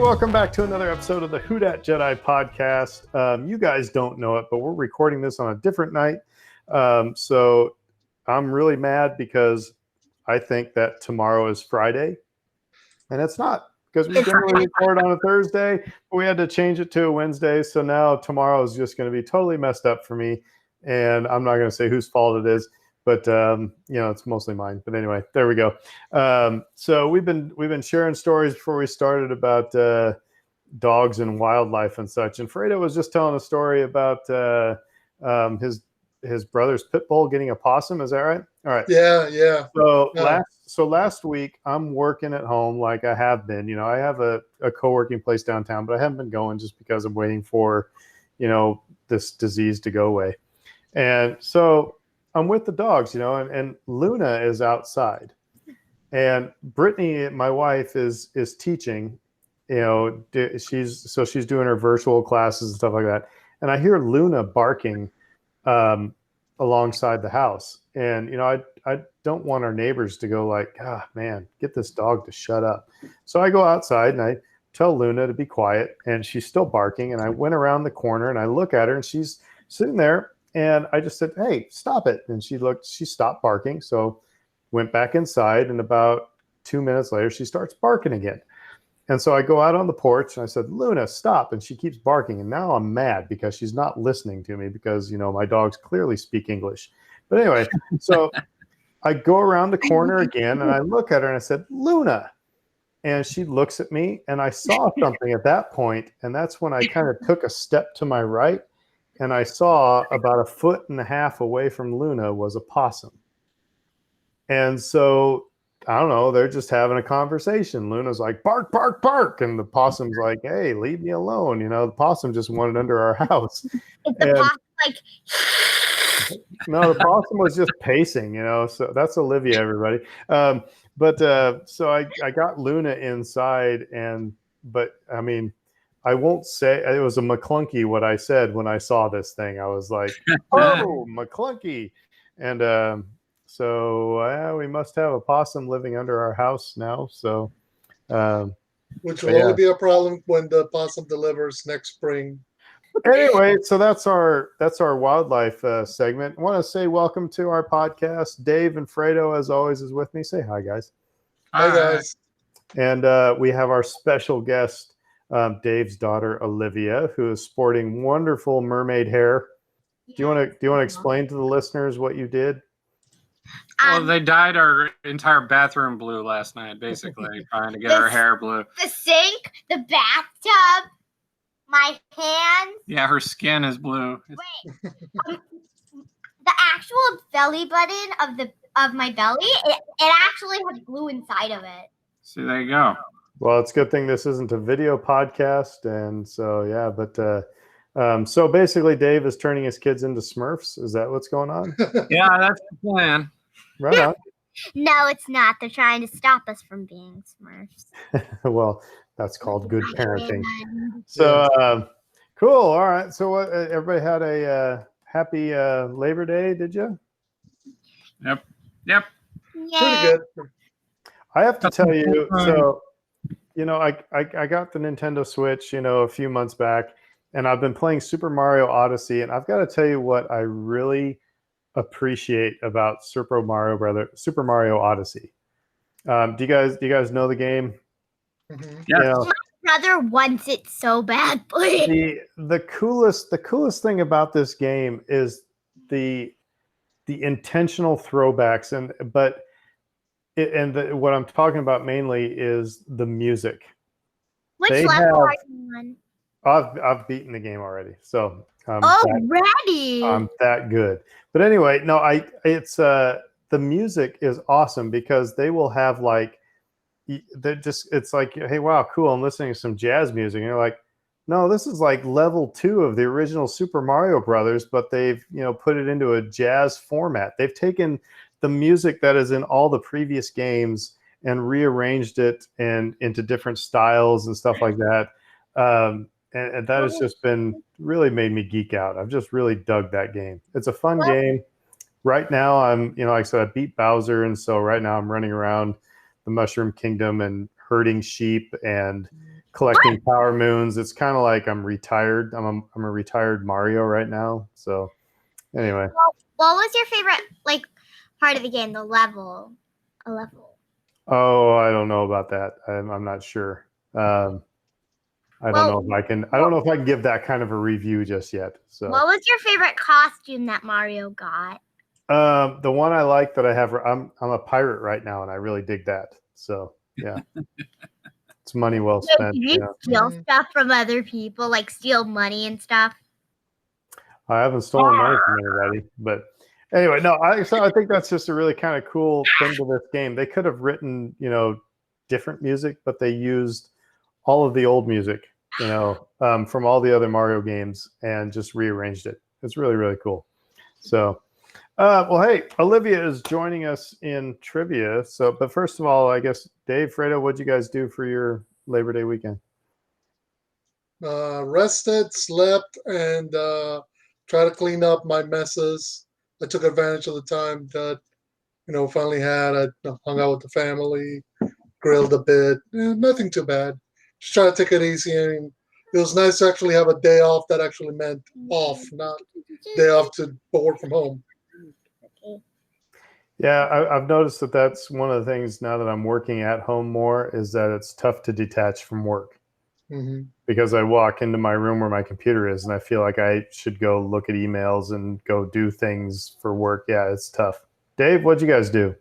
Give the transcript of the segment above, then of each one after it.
welcome back to another episode of the Who Dat Jedi podcast. You guys don't know it, but we're recording this on a different night. So I'm really mad because I think that tomorrow is Friday, and it's not, because we generally record on a Thursday, but we had to change it to a Wednesday. So now tomorrow is just going to be totally messed up for me, and I'm not going to say whose fault it is. But it's mostly mine. But anyway, there we go. So we've been sharing stories before we started about dogs and wildlife and such. And Fredo was just telling a story about his brother's pit bull getting a possum. Is that right? All right. Yeah. So last week I'm working at home like I have been. You know, I have a co-working place downtown, but I haven't been going just because I'm waiting for, this disease to go away. And so I'm with the dogs, and Luna is outside, and Brittany, my wife, is teaching. She's doing her virtual classes and stuff like that. And I hear Luna barking alongside the house, and I don't want our neighbors to go like, "Ah, man, get this dog to shut up." So I go outside and I tell Luna to be quiet, and she's still barking. And I went around the corner and I look at her, and she's sitting there. And I just said, "Hey, stop it." And she stopped barking. So went back inside, and about 2 minutes later, she starts barking again. And so I go out on the porch and I said, "Luna, stop." And she keeps barking. And now I'm mad because she's not listening to me because, my dogs clearly speak English. But anyway, so I go around the corner again and I look at her and I said, "Luna." And she looks at me, and I saw something at that point. And that's when I kind of took a step to my right. And I saw about 1.5 feet away from Luna was a possum. And so, I don't know, they're just having a conversation. Luna's like, "Bark, bark, bark." And the possum's like, "Hey, leave me alone." The possum just wanted under our house. No, the possum was just pacing, so that's Olivia, everybody. So I got Luna inside, but I mean, I won't say it was a McClunky what I said when I saw this thing. I was like, "Oh, McClunky." And so we must have a possum living under our house now. So, which will only be a problem when the possum delivers next spring. Anyway, so that's our wildlife segment. I want to say welcome to our podcast. Dave and Fredo, as always, is with me. Say hi, guys. Hi, guys. And we have our special guest, Dave's daughter Olivia, who is sporting wonderful mermaid hair. Do you want to explain to the listeners what you did? Well, they dyed our entire bathroom blue last night, basically, trying to get our hair blue. The sink, the bathtub, my hands. Yeah, her skin is blue. Wait, the actual belly button of my belly, it actually has glue inside of it. See, there you go. Well, it's a good thing this isn't a video podcast, and so yeah. But so basically, Dave is turning his kids into Smurfs. Is that what's going on? Yeah, that's the plan. Right on. No, it's not. They're trying to stop us from being Smurfs. Well, that's called good parenting. So cool. All right. So everybody had a happy Labor Day, did you? Yep. Yeah. Pretty good. I have to tell you, so I got the Nintendo Switch, a few months back, and I've been playing Super Mario Odyssey, and I've got to tell you what I really appreciate about Super Mario Odyssey. Do you guys know the game? Mm-hmm. Yeah. My brother wants it so badly. The coolest thing about this game is the intentional throwbacks, what I'm talking about mainly is the music. Which level are you on? I've beaten the game already, so already I'm that good. But anyway, no, it's the music is awesome because they will have it's like, "Hey, wow, cool, I'm listening to some jazz music," and you're like, "No, this is like level 2 of the original Super Mario Brothers, but they've put it into a jazz format. They've taken the music that is in all the previous games and rearranged it and into different styles and stuff like that. And that has just been really made me geek out. I've just really dug that game. It's a fun game. Right now I'm, like I said, I beat Bowser. And so right now I'm running around the Mushroom Kingdom and herding sheep and collecting power moons. It's kind of like I'm retired. I'm a retired Mario right now. So anyway, What was your favorite part of the game? The level, a level. oh, I don't know about that. I'm not sure. I don't know if I can. I don't know if I can give that kind of a review just yet. So What was your favorite costume that Mario got? the one I like that I have. I'm a pirate right now, and I really dig that. So yeah, it's money well So spent. did you steal stuff from other people, like steal money and stuff? I haven't stolen money from anybody, but anyway, no. So I think that's just a really kind of cool thing to this game. They could have written, different music, but they used all of the old music, from all the other Mario games and just rearranged it. It's really, really cool. So, well, hey, Olivia is joining us in trivia. So, but first of all, I guess Dave, Fredo, what'd you guys do for your Labor Day weekend? Rested, slept, and try to clean up my messes. I took advantage of the time that finally had. I hung out with the family, grilled a bit. Nothing too bad. Just try to take it easy. And it was nice to actually have a day off that actually meant off, not day off to work from home. Yeah, I've noticed that that's one of the things now that I'm working at home more is that it's tough to detach from work. Mm-hmm. Because I walk into my room where my computer is and I feel like I should go look at emails and go do things for work. Yeah, it's tough. Dave, what'd you guys do?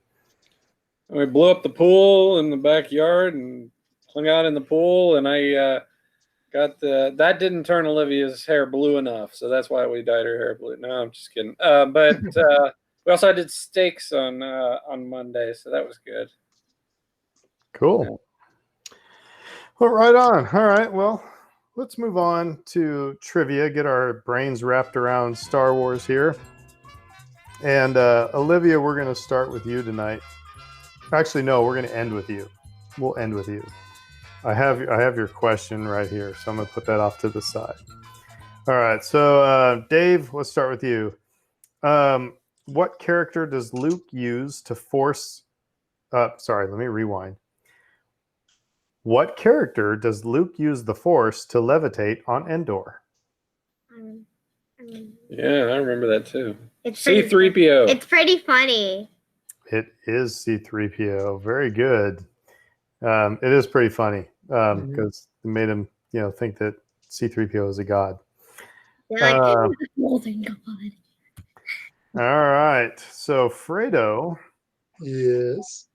We blew up the pool in the backyard and hung out in the pool, and I got that didn't turn Olivia's hair blue enough, so that's why we dyed her hair blue. No, I'm just kidding. But we also did steaks on Monday, so that was good. Cool. Yeah. Well, right on. All right. Well, let's move on to trivia, get our brains wrapped around Star Wars here. And Olivia, we're going to start with you tonight. Actually, no, we're going to end with you. We'll end with you. I have your question right here, so I'm going to put that off to the side. All right. So, Dave, let's start with you. What character does Luke use to force... sorry, let me rewind. What character does Luke use the Force to levitate on Endor? Yeah, I remember that too. It's C-3PO. It's pretty funny. It is C-3PO. Very good. It is pretty funny because it made him, think that C-3PO is a god. They're like, more than God. All right. So, Fredo. Yes.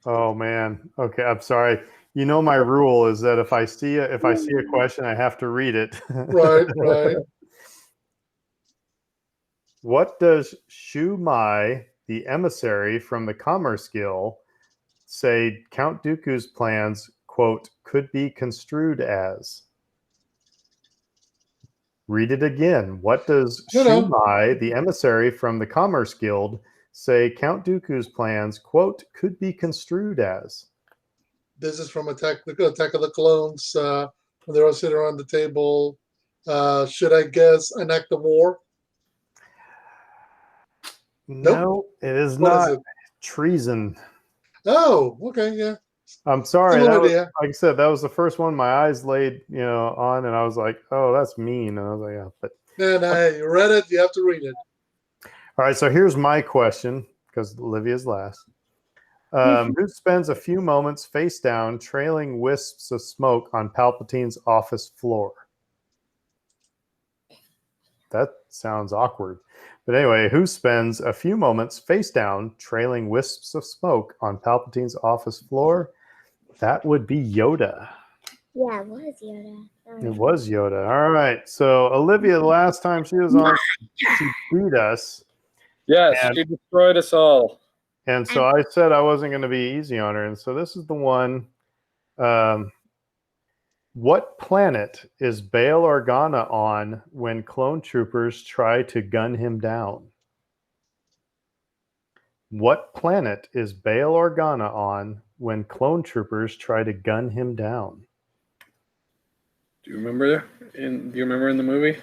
Oh man. Okay, I'm sorry. My rule is that if I see a question, I have to read it. Right. What does Shu Mai, the emissary from the Commerce Guild, say Count Dooku's plans, quote, could be construed as? Read it again. What does Shu Mai, the emissary from the Commerce Guild, say Count Dooku's plans, quote, could be construed as? This is from Attack of the Clones. When they're all sitting around the table. Should I guess an act of war? No, it is What not. is it? Treason. Oh, okay, yeah. I'm sorry. Similar Like idea. I said, that was the first one my eyes laid, on, and I was like, "Oh, that's mean." And I was like, "Yeah." But No, you read it. You have to read it. all right. So here's my question, because Olivia's last. Who spends a few moments face down, trailing wisps of smoke on Palpatine's office floor? That sounds awkward. But anyway, who spends a few moments face down, trailing wisps of smoke on Palpatine's office floor? That would be Yoda. Yeah, it was Yoda. It was Yoda. All right. So Olivia, the last time she was on, she beat us. Yes, she destroyed us all. And so I said I wasn't going to be easy on her. And so this is the one. What planet is Bail Organa on when clone troopers try to gun him down? What planet is Bail Organa on when clone troopers try to gun him down? Do you remember in the movie?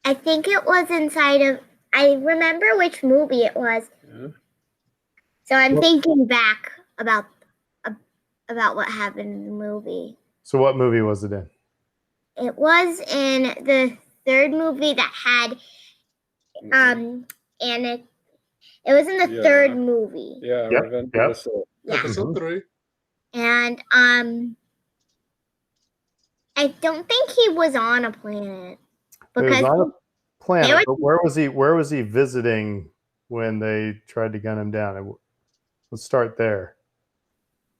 I think it was inside of. I remember which movie it was. Yeah. So I'm thinking back about about what happened in the movie. So what movie was it in? It was in the third movie that had and it was in the Yeah. third movie. Yeah, Yep, Revenge yep. of the Sith. Yeah. Episode 3. And I don't think he was on a planet It was because on a planet, were- but where was he visiting when they tried to gun him down? Let's start there.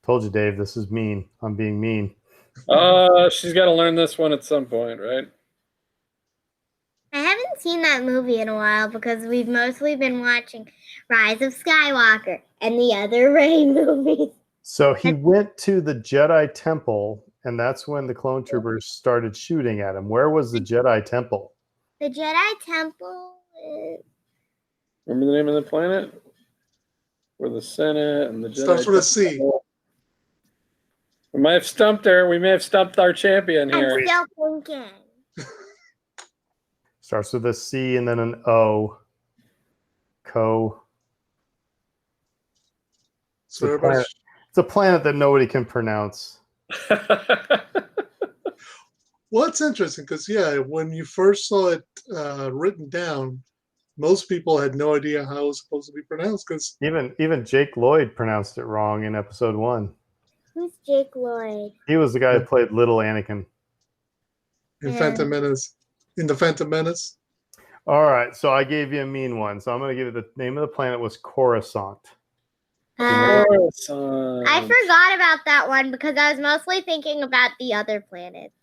Told you, Dave, this is mean. I'm being mean. She's got to learn this one at some point, right? I haven't seen that movie in a while because we've mostly been watching Rise of Skywalker and the other Rey movies. So he went to the Jedi Temple, and that's when the clone troopers started shooting at him. Where was the Jedi Temple? The Jedi Temple is... Remember the name of the planet? Where the Senate and the Jedi. Starts with a C. We might have stumped her. We may have stumped our champion I'm here. still thinking. Starts with a C and then an O. Co. So It's a everybody, planet. It's a planet that nobody can pronounce. well, it's interesting because, yeah, when you first saw it written down, most people had no idea how it was supposed to be pronounced because Even Jake Lloyd pronounced it wrong in episode 1. Who's Jake Lloyd? He was the guy who played Little Anakin. in Yeah. Phantom Menace, All right, so I gave you a mean one. So I'm going to give you the name of the planet was Coruscant. I Coruscant. forgot about that one because I was mostly thinking about the other planets.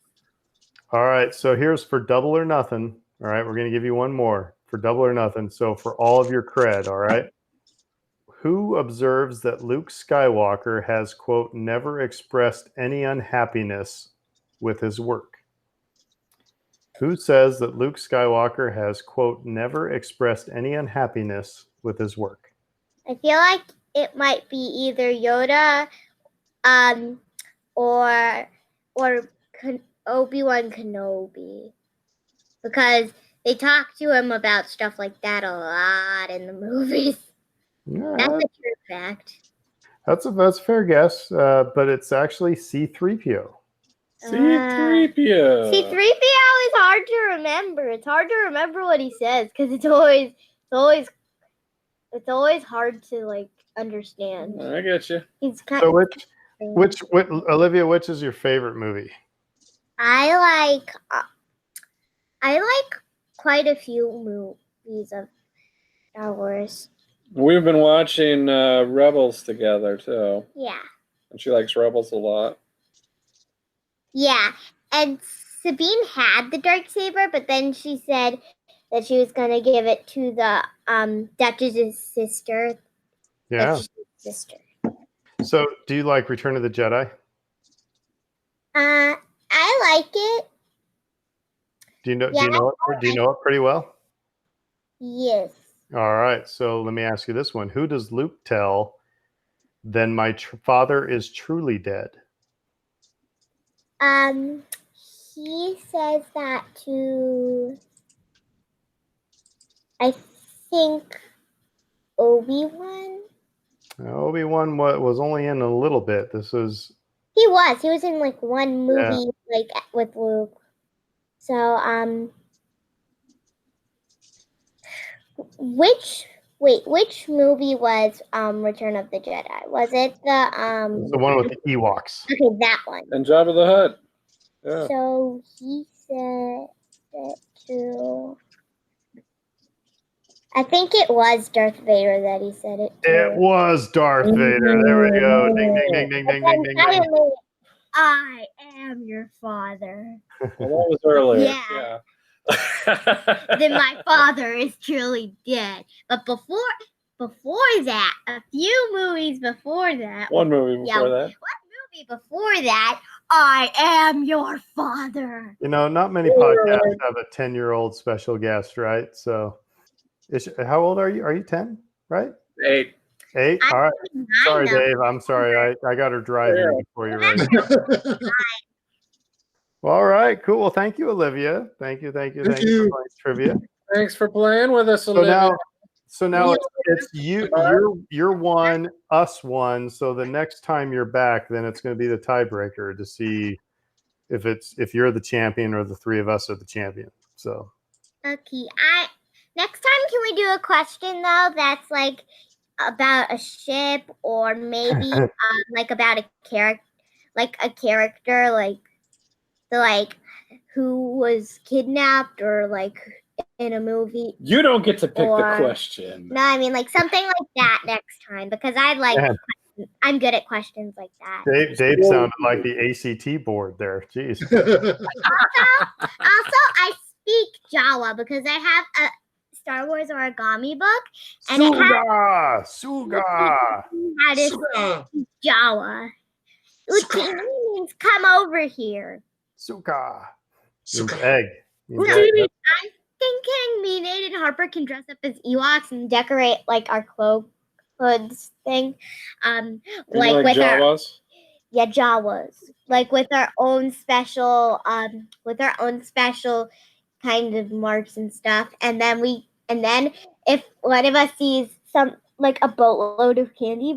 All right, so here's for double or nothing. All right, we're going to give you one more for double or nothing. So for all of your cred, all right. Who observes that Luke Skywalker has, quote, never expressed any unhappiness with his work? Who says that Luke Skywalker has, quote, never expressed any unhappiness with his work? I feel like it might be either Yoda, or Obi-Wan Kenobi, because they talk to him about stuff like that a lot in the movies. Yeah, That's a true fact. that's a fair guess, but it's actually C-3PO. C-3PO. C-3PO is hard to remember. It's hard to remember what he says because it's always hard to like understand. I get you. He's kind So of which Olivia, which is your favorite movie? I like quite a few movies of Star Wars. We've been watching Rebels together too, Yeah. and she likes Rebels a lot. Yeah. And Sabine had the darksaber, but then she said that she was gonna give it to the Duchess's sister. Yeah. Duchess's sister. So do you like Return of the Jedi? I like it. Do you know Yeah, do you know it pretty well? Yes. All right. So let me ask you this one. Who does Luke tell, then my father is truly dead? He says that to, I think, Obi-Wan. Obi-Wan was only in a little bit. This was He was in like one movie like with Luke. So which movie was Return of the Jedi? Was it the one with the Ewoks. okay, that one. And Jabba the Hutt. Yeah. So he said it to, I think it was Darth Vader that he said it to. It was Darth Vader. There we go. Ding, ding, ding, ding, ding, ding, ding, ding. Suddenly, I am your father. Well, that was earlier. Yeah. Yeah. Then my father is truly dead. But before that, a few movies before that, One movie before that. before that, I am your father. You know, not many podcasts have a 10-year-old special guest, right? So, how old are you? Are you 10, right? 8. 8? I'm All right. Sorry, I know. Dave. I'm sorry. I got her driving Yeah. before you're ready. Well, all right. Cool. Well, thank you, Olivia. Thank you. Thank for you. playing trivia. Thanks for playing with us, So Olivia. So now Yeah. it's you. You're one, us one. So the next time you're back, then it's going to be the tiebreaker to see if you're the champion or the three of us are the champion. So Okay. Next time can we do a question though that's like about a ship or maybe like about a character, like who was kidnapped or like in a movie. You don't get to pick the Or- question. No, I mean like something like that next time because I'm good at questions like that. Dave sounded like the ACT board there. Jeez. Also, I speak Jawa because I have a Star Wars origami book and it has Suga. how to speak Jawa. Uchi means come over here. Suka. Means Suka. egg. Means No, egg. I'm thinking me, Nate, and Harper can dress up as Ewoks and decorate like our cloak hoods thing. You Like know, with our Jawas? Jawas. Like with our own special kind of marks and stuff. And then if one of us sees some like a boatload of candy,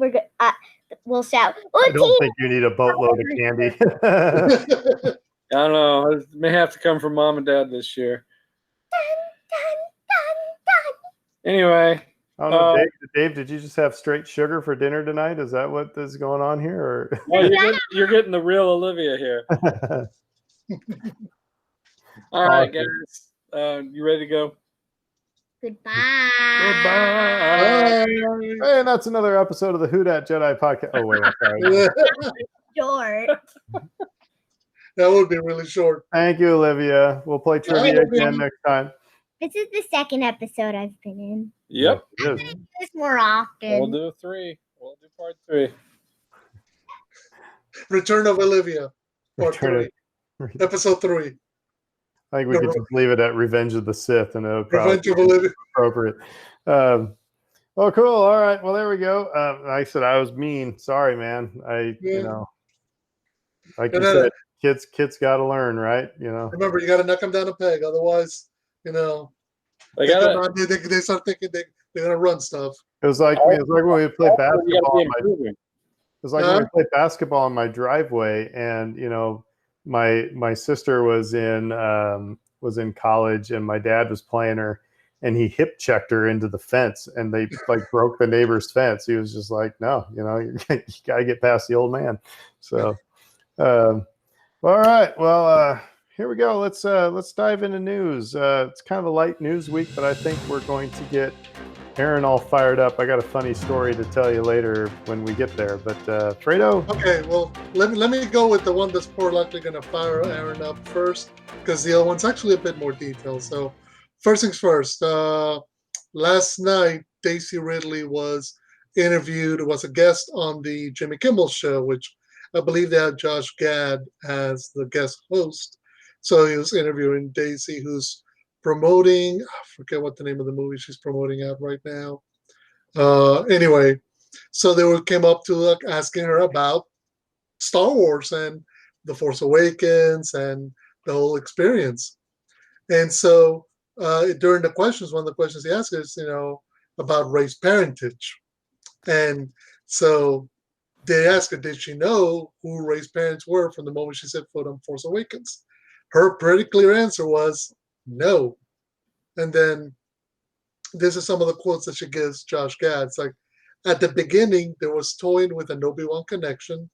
we'll shout, I don't Uchi! think you need a boatload of candy. I don't know. It may have to come from mom and dad this year. Anyway, I don't know, Dave, did you just have straight sugar for dinner tonight? Is that what is going on here? well, you're getting the real Olivia here. Or All right, Awesome. guys. You ready to go? Goodbye. Goodbye. Hey, and that's another episode of the Who Dat Jedi podcast. Oh wait, I'm sorry. Short. That would be really short. Thank you, Olivia. We'll play trivia again next time. This is the second episode I've been in. Yep. It is. This more often. We'll do 3. We'll do part 3. Return of Olivia. Part Return 3. Episode 3. I think we could just leave it at Revenge of the Sith, and it would probably Revenge of be Olivia. appropriate. Well, cool. All right. Well, there we go. I said I was mean. Sorry, man. Like you said, kids got to learn, right? Remember, you got to knock them down a peg. Otherwise, They they start thinking they're going to run stuff. It was like when we played basketball. improving. It was like when we played basketball in my driveway, and my sister was in college, and my dad was playing her, and he hip checked her into the fence, and they like broke the neighbor's fence. He was just like, no, you gotta get past the old man. So, all right, well, here we go. Let's dive into news. It's kind of a light news week, but I think we're going to get Aaron all fired up. I got a funny story to tell you later when we get there. But Fredo. Okay, well, let me go with the one that's more likely going to fire Aaron up first, because the other one's actually a bit more detailed. So, first things first. Last night, Daisy Ridley was a guest on the Jimmy Kimmel Show, which I believe they had Josh Gad as the guest host. So he was interviewing Daisy, who's promoting, I forget what the name of the movie she's promoting out right now. Anyway, so they came up to asking her about Star Wars and The Force Awakens and the whole experience. And so during the questions, one of the questions he asked is, about race parentage. And so they asked her, did she know who Rey's parents were from the moment she set foot on Force Awakens? Her pretty clear answer was no. And then this is some of the quotes that she gives Josh Gad. It's like, at the beginning, there was toying with an Obi-Wan connection.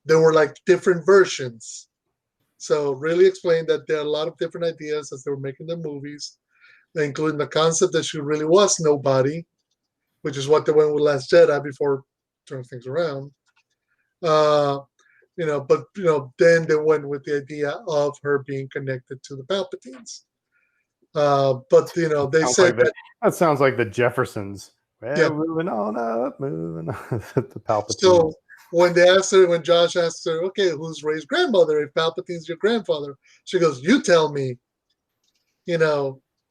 There were like different versions. So really explained that there are a lot of different ideas as they were making the movies, including the concept that she really was nobody, which is what they went with Last Jedi before turning things around. Then they went with the idea of her being connected to the Palpatines. They said that sounds like the Jeffersons. Well, Yeah. moving on up, the Palpatines. So when Josh asked her, okay, who's Rey's grandmother? If Palpatine's your grandfather, she goes, you tell me.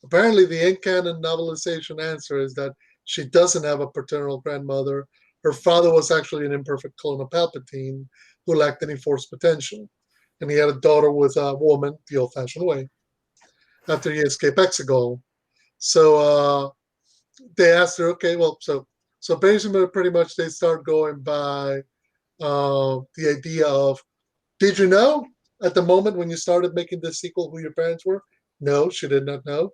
Apparently the in-canon novelization answer is that she doesn't have a paternal grandmother. Her father was actually an imperfect clone of Palpatine who lacked any force potential. And he had a daughter with a woman the old-fashioned way after he escaped Exegol. So they asked her, okay, well, so basically, pretty much they start going by the idea of, did you know at the moment when you started making this sequel who your parents were? No, she did not know.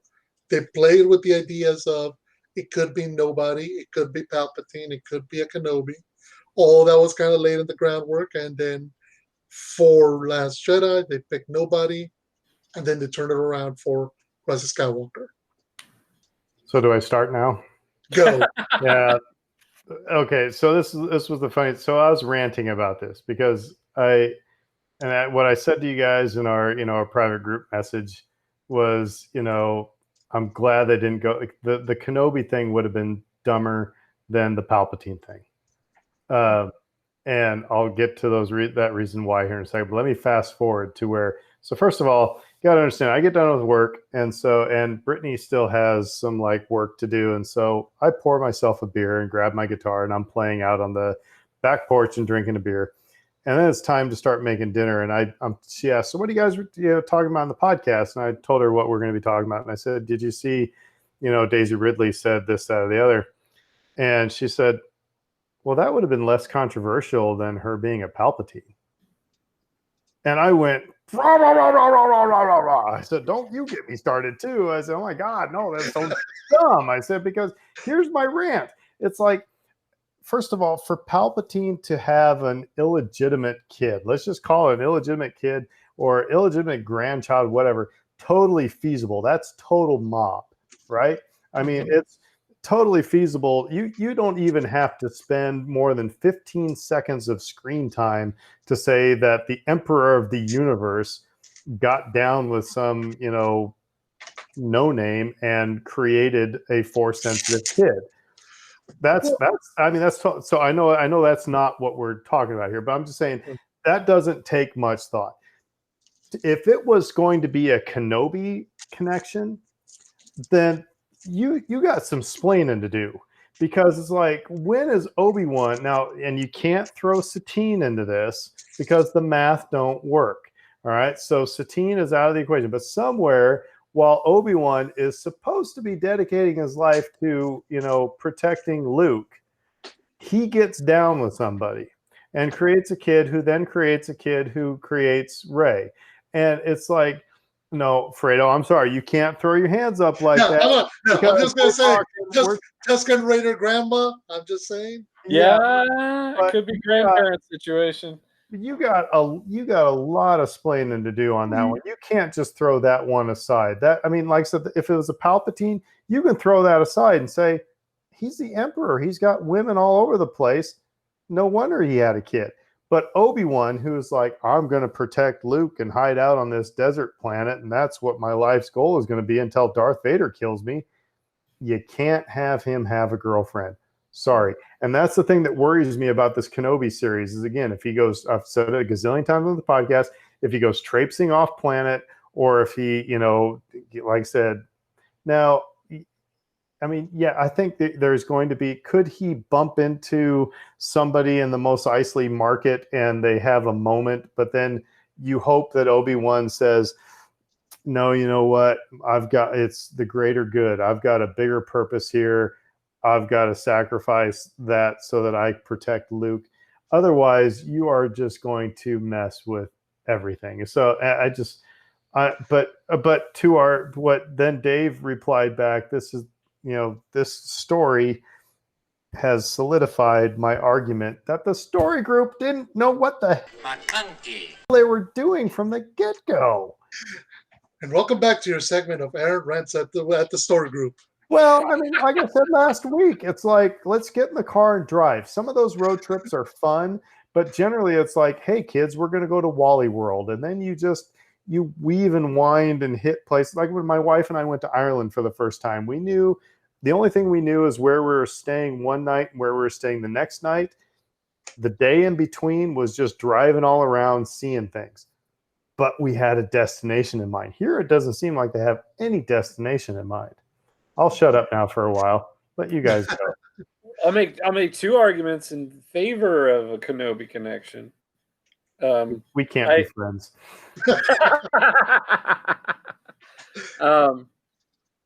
They played with the ideas of it could be nobody, it could be Palpatine, it could be a Kenobi. All that was kind of laid in the groundwork, and then for Last Jedi, they picked nobody, and then they turned it around for Rise of Skywalker. So do I start now? Go. Yeah. Okay. So this was the funny. So I was ranting about this because what I said to you guys in our private group message was, I'm glad they didn't go. The Kenobi thing would have been dumber than the Palpatine thing. And I'll get to that reason why here in a second. But let me fast forward to where. So first of all, you got to understand, I get done with work, and Brittany still has some work to do, and so I pour myself a beer and grab my guitar, and I'm playing out on the back porch and drinking a beer, and then it's time to start making dinner. And she asked, "So what are you guys talking about on the podcast?" And I told her what we're going to be talking about, and I said, "Did you see, Daisy Ridley said this, that, or the other?" And she said, "Well, that would have been less controversial than her being a Palpatine." And I went, rah, rah, rah, rah, rah, rah, rah, rah, rah. I said, "Don't you get me started too." I said, "Oh my God, no, that's so dumb." I said, because here's my rant. It's like, first of all, for Palpatine to have an illegitimate kid, let's just call it an illegitimate kid or illegitimate grandchild, whatever, totally feasible. That's total mob, right? I mean, it's totally feasible. You don't even have to spend more than 15 seconds of screen time to say that the Emperor of the Universe got down with some, no name and created a Force sensitive kid. So I know that's not what we're talking about here, but I'm just saying that doesn't take much thought. If it was going to be a Kenobi connection, then you got some splaining to do, because it's like, when is Obi-Wan now? And you can't throw Satine into this because the math don't work. All right, so Satine is out of the equation, but somewhere while Obi-Wan is supposed to be dedicating his life to protecting Luke, he gets down with somebody and creates a kid who then creates a kid who creates Rey. And it's like, no, Fredo, I'm sorry, you can't throw your hands up like that. I'm just going to say, Tusken Raider grandma, I'm just saying. Yeah, it could be grandparent situation. You got a lot of splaining to do on that one. You can't just throw that one aside. Like I said, if it was a Palpatine, you can throw that aside and say, he's the Emperor. He's got women all over the place. No wonder he had a kid. But Obi-Wan, who's like, I'm going to protect Luke and hide out on this desert planet, and that's what my life's goal is going to be until Darth Vader kills me. You can't have him have a girlfriend. Sorry. And that's the thing that worries me about this Kenobi series is, again, if he goes, I've said it a gazillion times on the podcast, if he goes traipsing off planet, or if he, like I said, now, I think that there's going to be, could he bump into somebody in the Mos Eisley market and they have a moment, but then you hope that Obi-Wan says, no, you know what? It's the greater good. I've got a bigger purpose here. I've got to sacrifice that so that I protect Luke. Otherwise, you are just going to mess with everything. So but to what then Dave replied back, this story has solidified my argument that the story group didn't know what the hell they were doing from the get-go. And welcome back to your segment of Aaron Rants at the story group. Well, like I said last week, it's like, let's get in the car and drive. Some of those road trips are fun, but generally it's like, hey, kids, we're going to go to Wally World. And then you weave and wind and hit places. Like when my wife and I went to Ireland for the first time, the only thing we knew is where we were staying one night and where we were staying the next night. The day in between was just driving all around, seeing things. But we had a destination in mind. Here, it doesn't seem like they have any destination in mind. I'll shut up now for a while. Let you guys go. I'll make two arguments in favor of a Kenobi connection. We can't be friends.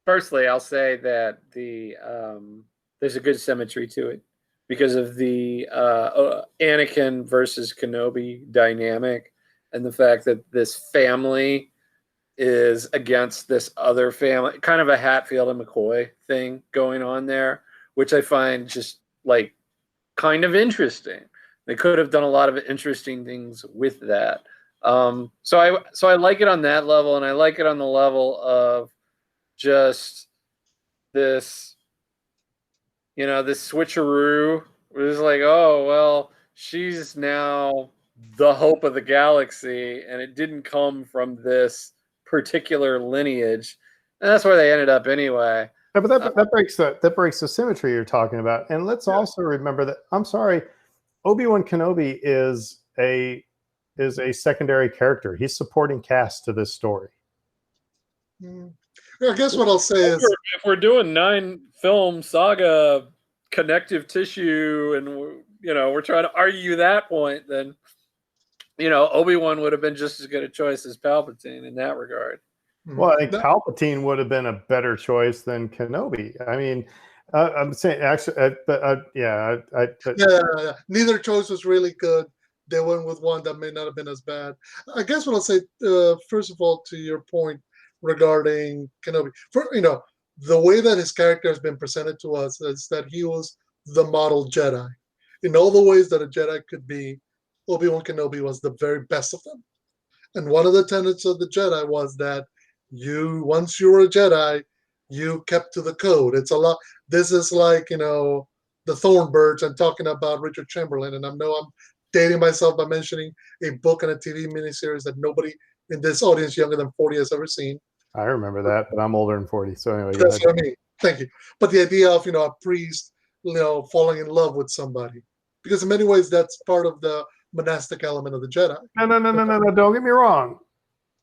firstly, I'll say that there's a good symmetry to it because of the Anakin versus Kenobi dynamic, and the fact that this family is against this other family, kind of a Hatfield and McCoy thing going on there, which I find just like kind of interesting. They could have done a lot of interesting things with that. So I like it on that level, and I like it on the level of just this, this switcheroo. It was like, oh well, she's now the hope of the galaxy, and it didn't come from this particular lineage, and that's where they ended up anyway. Yeah, but that breaks the symmetry you're talking about. And let's also remember that, I'm sorry, Obi-Wan Kenobi is a secondary character. He's supporting cast to this story. I guess what I'll say is, if we're doing 9-film saga connective tissue, and we're trying to argue that point, then Obi-Wan would have been just as good a choice as Palpatine in that regard. Well, I think Palpatine would have been a better choice than Kenobi. I mean, I'm saying actually, neither choice was really good. They went with one that may not have been as bad. I guess what I'll say, first of all, to your point regarding Kenobi, the way that his character has been presented to us is that he was the model Jedi. In all the ways that a Jedi could be, Obi-Wan Kenobi was the very best of them. And one of the tenets of the Jedi was that once you were a Jedi, you kept to the code. It's a lot. This is like, the Thornbirds. I'm talking about Richard Chamberlain. And I know I'm dating myself by mentioning a book and a TV miniseries that nobody in this audience younger than 40 has ever seen. I remember that, but I'm older than 40. So anyway. That's what I mean. Thank you. But the idea of, a priest, falling in love with somebody. Because in many ways, that's part of the monastic element of the Jedi. No. Don't get me wrong.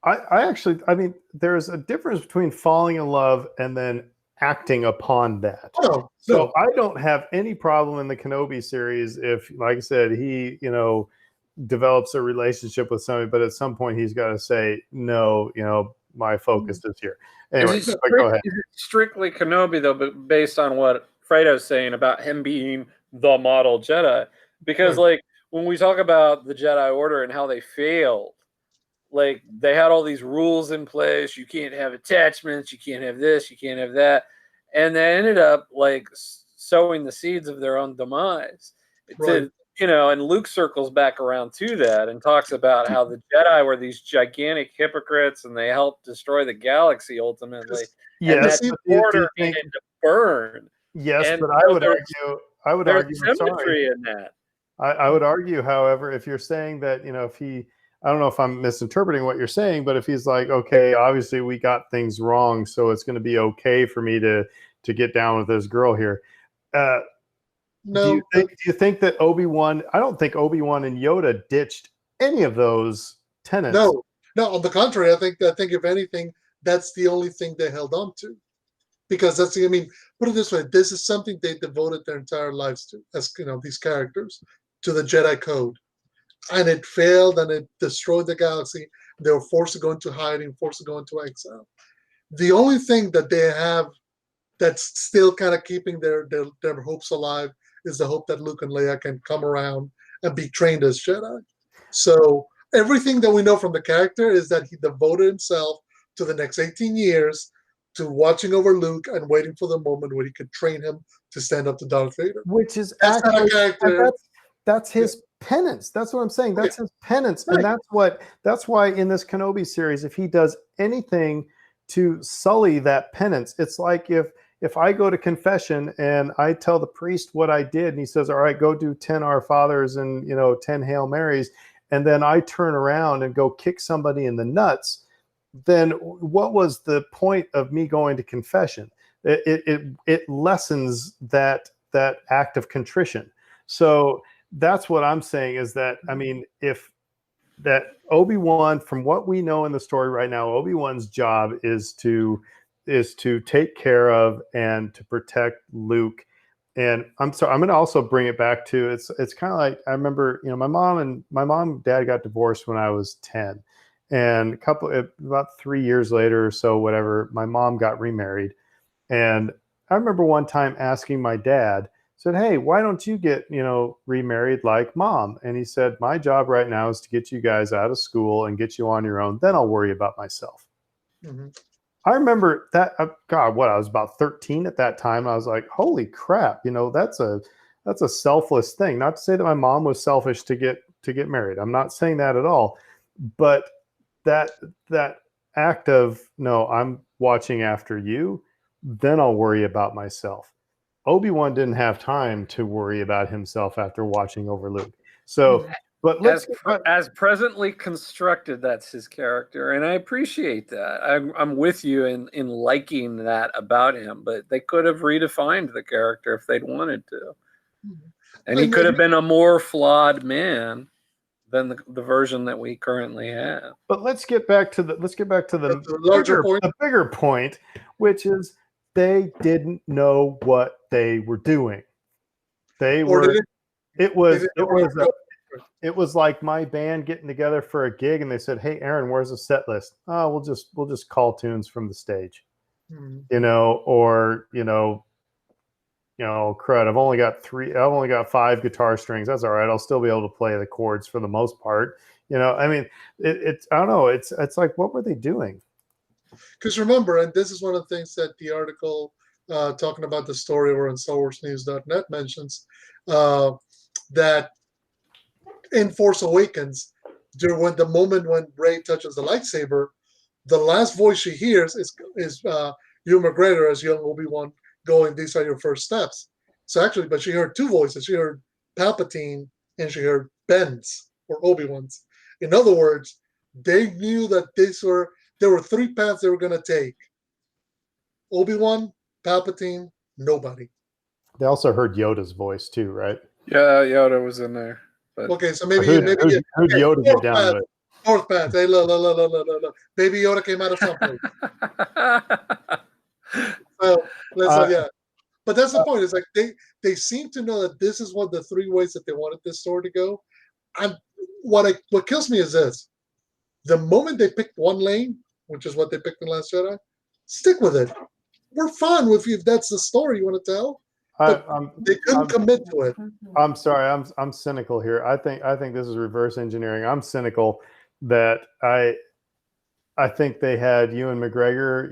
I mean, there's a difference between falling in love and then acting upon that. So I don't have any problem in the Kenobi series if, like I said, he, develops a relationship with somebody, but at some point he's got to say, no, my focus is here. Anyway, go ahead. Is it strictly Kenobi, though, but based on what Fredo's saying about him being the model Jedi? Because, when we talk about the Jedi Order and how they failed, they had all these rules in place. You can't have attachments. You can't have this. You can't have that. And they ended up sowing the seeds of their own demise. Right. And Luke circles back around to that and talks about how the Jedi were these gigantic hypocrites and they helped destroy the galaxy ultimately. Yes, and that the Order needed to burn. Yes, and but I would argue symmetry in that. I would argue, however, if you're saying that, if he, I don't know if I'm misinterpreting what you're saying, but if he's like, okay, obviously we got things wrong, so it's going to be okay for me to get down with this girl here. No. Do you think that Obi-Wan? I don't think Obi-Wan and Yoda ditched any of those tenets. No. On the contrary, I think if anything, that's the only thing they held on to, because put it this way: this is something they devoted their entire lives to, as these characters, to the Jedi Code. And it failed, and it destroyed the galaxy. They were forced to go into hiding, forced to go into exile. The only thing that they have that's still kind of keeping their hopes alive is the hope that Luke and Leia can come around and be trained as Jedi. So everything that we know from the character is that he devoted himself to the next 18 years to watching over Luke and waiting for the moment where he could train him to stand up to Darth Vader. Which is That's not a character. That's his penance. That's what I'm saying. That's his penance. Right. And that's why in this Kenobi series, if he does anything to sully that penance, it's like if I go to confession and I tell the priest what I did, and he says, all right, go do 10 Our Fathers and 10 Hail Marys, and then I turn around and go kick somebody in the nuts, then what was the point of me going to confession? It lessens that act of contrition. So that's what I'm saying is that, if that Obi-Wan, from what we know in the story right now, Obi-Wan's job is to take care of and to protect Luke. And I'm going to also bring it back to, it's kind of like, I remember, my mom and dad got divorced when I was 10, and about 3 years later or so, whatever, my mom got remarried. And I remember one time asking my dad, said, "Hey, why don't you get, remarried like mom?" And he said, "My job right now is to get you guys out of school and get you on your own. Then I'll worry about myself." Mhm. I remember that. God, what I was about 13 at that time. I was like, "Holy crap!" That's a selfless thing. Not to say that my mom was selfish to get married. I'm not saying that at all. But that that act of, no, I'm watching after you, then I'll worry about myself. Obi-Wan didn't have time to worry about himself after watching over Luke. So, Mhm. but let's As presently constructed, that's his character, and I appreciate that. I'm with you in liking that about him, but they could have redefined the character if they'd wanted to, and he could have been a more flawed man than the version that we currently have. But let's get back to the larger point. the bigger point, which is they didn't know what they were doing. They Or were. did it? It was. Did It was. It was like my band getting together for a gig, and they said, "Hey, Aaron, where's the set list?" "Oh, we'll just call tunes from the stage." Mhm. Or crud. I've only got 5 guitar strings. That's all right. I'll still be able to play the chords for the most part. I mean, it's I don't know. It's like, what were they doing? Because remember, and this is one of the things that the article talking about the story over on StarWarsNews.net mentions, that in Force Awakens, when the moment when Rey touches the lightsaber, the last voice she hears is Ewan McGregor as young Obi-Wan going, "These are your first steps." So actually, but she heard 2 voices. She heard Palpatine and she heard Ben's or Obi-Wan's. In other words, they knew that there were 3 paths they were going to take: Obi-Wan, Palpatine, nobody. They also heard Yoda's voice too, right? Yeah, Yoda was in there. But Okay, so maybe Who'd okay, Yoda get down path, with? 4th path. Hey, look. Baby Yoda came out of someplace. So yeah. But that's the point. It's like they seem to know that this is what the 3 ways that they wanted this story to go. What kills me is this: the moment they picked one lane, which is what they picked in Last Jedi, stick with it. We're fine with you if that's the story you want to tell. But they couldn't commit to it. I'm sorry. I'm cynical here. I think this is reverse engineering. I'm cynical that I think they had Ewan McGregor,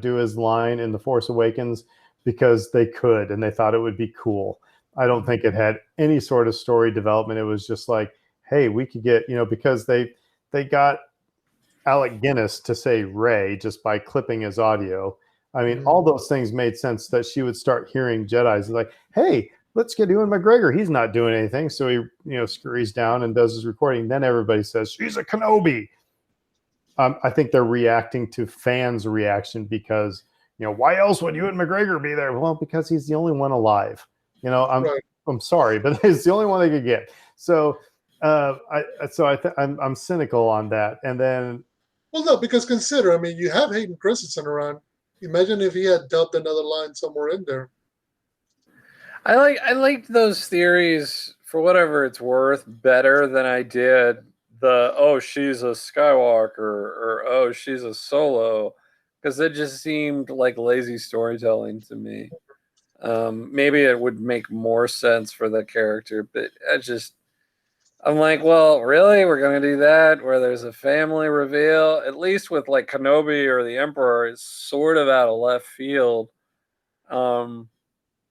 do his line in The Force Awakens because they could and they thought it would be cool. I don't think it had any sort of story development. It was just like, hey, we could get, because they got Alec Guinness to say Rey just by clipping his audio. I mean, all those things made sense that she would start hearing Jedis like, hey, let's get Ewan McGregor. He's not doing anything. So he, scurries down and does his recording. Then everybody says, she's a Kenobi. I think they're reacting to fans' reaction because, why else would Ewan McGregor be there? Well, because he's the only one alive. I'm sorry, but he's the only one they could get. So, I'm cynical on that. And then, well, no, because consider, I mean, you have Hayden Christensen around. Imagine if he had dubbed another line somewhere in there. I liked those theories for whatever it's worth better than I did she's a Skywalker or oh she's a Solo, because it just seemed like lazy storytelling to me. Maybe it would make more sense for the character, but I'm like, well, really? We're going to do that where there's a family reveal? At least with like Kenobi or the Emperor, it's sort of out of left field.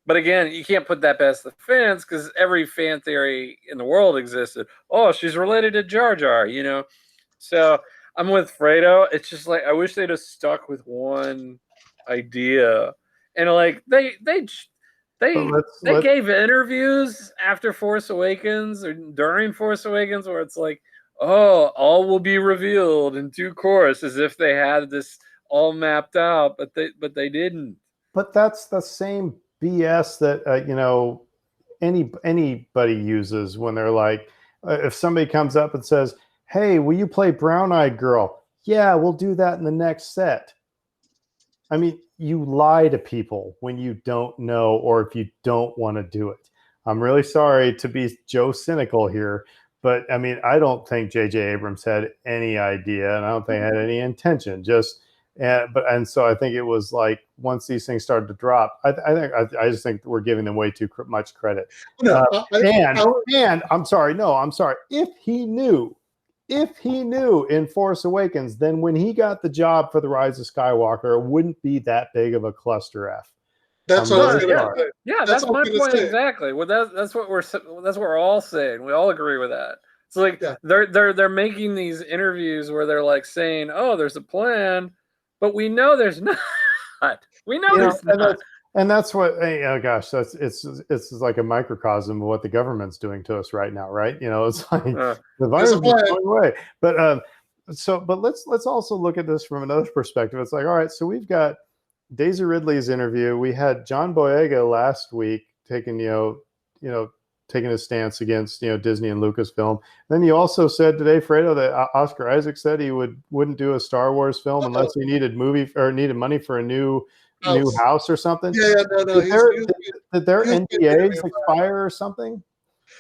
But again, you can't put that past the fans because every fan theory in the world existed. Oh, she's related to Jar Jar, So I'm with Fredo. It's just like I wish they'd have stuck with one idea, and like they gave interviews after Force Awakens or during Force Awakens where it's like, oh, all will be revealed in due course, as if they had this all mapped out, but they didn't. But that's the same BS that anybody uses when they're like, if somebody comes up and says, "Hey, will you play Brown-Eyed Girl?" "Yeah, we'll do that in the next set." I mean, you lie to people when you don't know or if you don't want to do it. I'm really sorry to be Joe cynical here, but I mean, I don't think J.J. Abrams had any idea, and I don't think he had any intention. Just And so I think it was like once these things started to drop, I just think we're giving them way too much credit. No, And I'm sorry, if he knew in Force Awakens, then when he got the job for the Rise of Skywalker, it wouldn't be that big of a cluster F. that's what I was going to say. Yeah, That's that's what I my was gonna point say. exactly. Well, that's what we're all saying. We all agree with that. It's like Yeah. they're making these interviews where they're like saying, "Oh, there's a plan," but we know there's not. We know there's not. And that's what. Oh gosh, it's like a microcosm of what the government's doing to us right now, right? It's like the virus is going away. But let's also look at this from another perspective. It's like, all right, so we've got Daisy Ridley's interview. We had John Boyega last week taking a stance against Disney and Lucasfilm. Then you also said today, Fredo, that Oscar Isaac said he wouldn't do a Star Wars film unless he needed money for a new house or something. Yeah, no. Did their NDAs expire or something?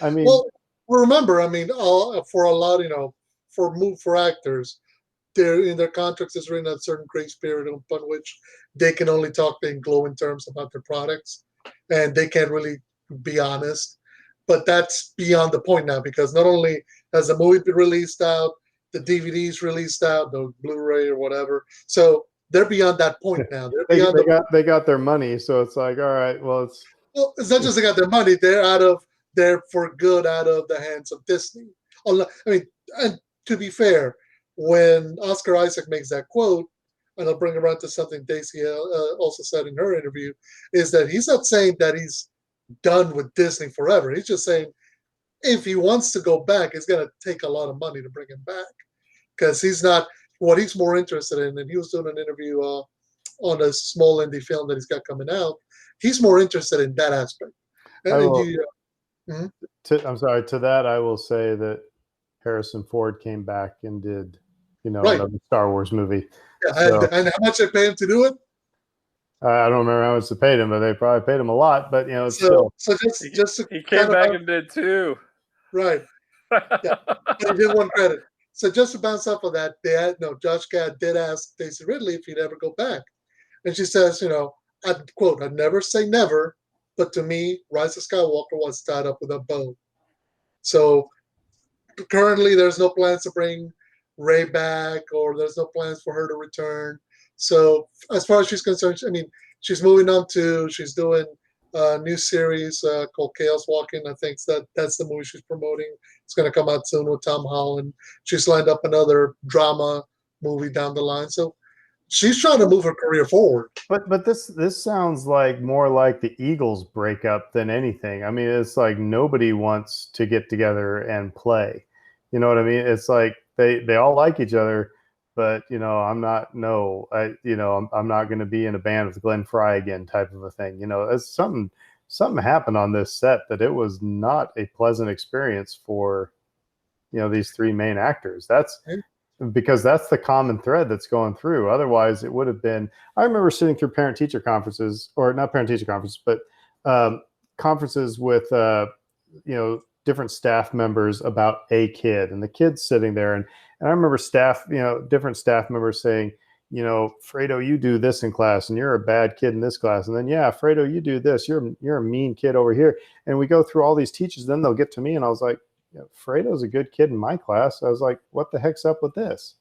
I mean, well, remember, for a lot, for actors, in their contracts is written a certain grace period upon which they can only talk in glowing terms about their products, and they can't really be honest. But that's beyond the point now, because not only has the movie been released out, the DVD's released out, the Blu-ray or whatever, so they're beyond that point now. They got their money, so it's like, all right, well, it's not just they got their money; they're for good out of the hands of Disney. And to be fair, when Oscar Isaac makes that quote, and I'll bring around to something Daisy also said in her interview, is that he's not saying that he's done with Disney forever. He's just saying if he wants to go back, it's going to take a lot of money to bring him back, because he's not what he's more interested in. And he was doing an interview on a small indie film that he's got coming out. He's more interested in that aspect. I'm sorry. To that, I will say that Harrison Ford came back and did, another Star Wars movie. Yeah, and how much they pay him to do it? I don't remember how much they paid him, but they probably paid him a lot. But so just he came back and did two. Right. Yeah, but he did one credit. So just to bounce off of that, Josh Gad did ask Daisy Ridley if he'd ever go back, and she says, I'd quote, "I'd never say never, but to me, Rise of Skywalker was tied up with a bow." So currently, there's no plans to bring Rey back, or there's no plans for her to return. So as far as she's concerned, she's moving on she's doing a new series called Chaos Walking. I think that's the movie she's promoting. It's going to come out soon with Tom Holland. She's lined up another drama movie down the line. So she's trying to move her career forward. But this sounds like more like the Eagles breakup than anything. It's like nobody wants to get together and play. You know what I mean? It's like they all like each other, but I'm not going to be in a band with Glenn Fry again, type of a thing. It's something happened on this set that it was not a pleasant experience for these three main actors. That's because that's the common thread that's going through. Otherwise, it would have been. I remember sitting through parent-teacher conferences, or not parent-teacher conferences, but conferences with different staff members about a kid, and the kid's sitting there, and I remember different staff members saying, Fredo, you do this in class, and you're a bad kid in this class, and then Fredo, you do this, you're a mean kid over here, and we go through all these teachers. Then they'll get to me, and I was like, Fredo's a good kid in my class. I was like, what the heck's up with this?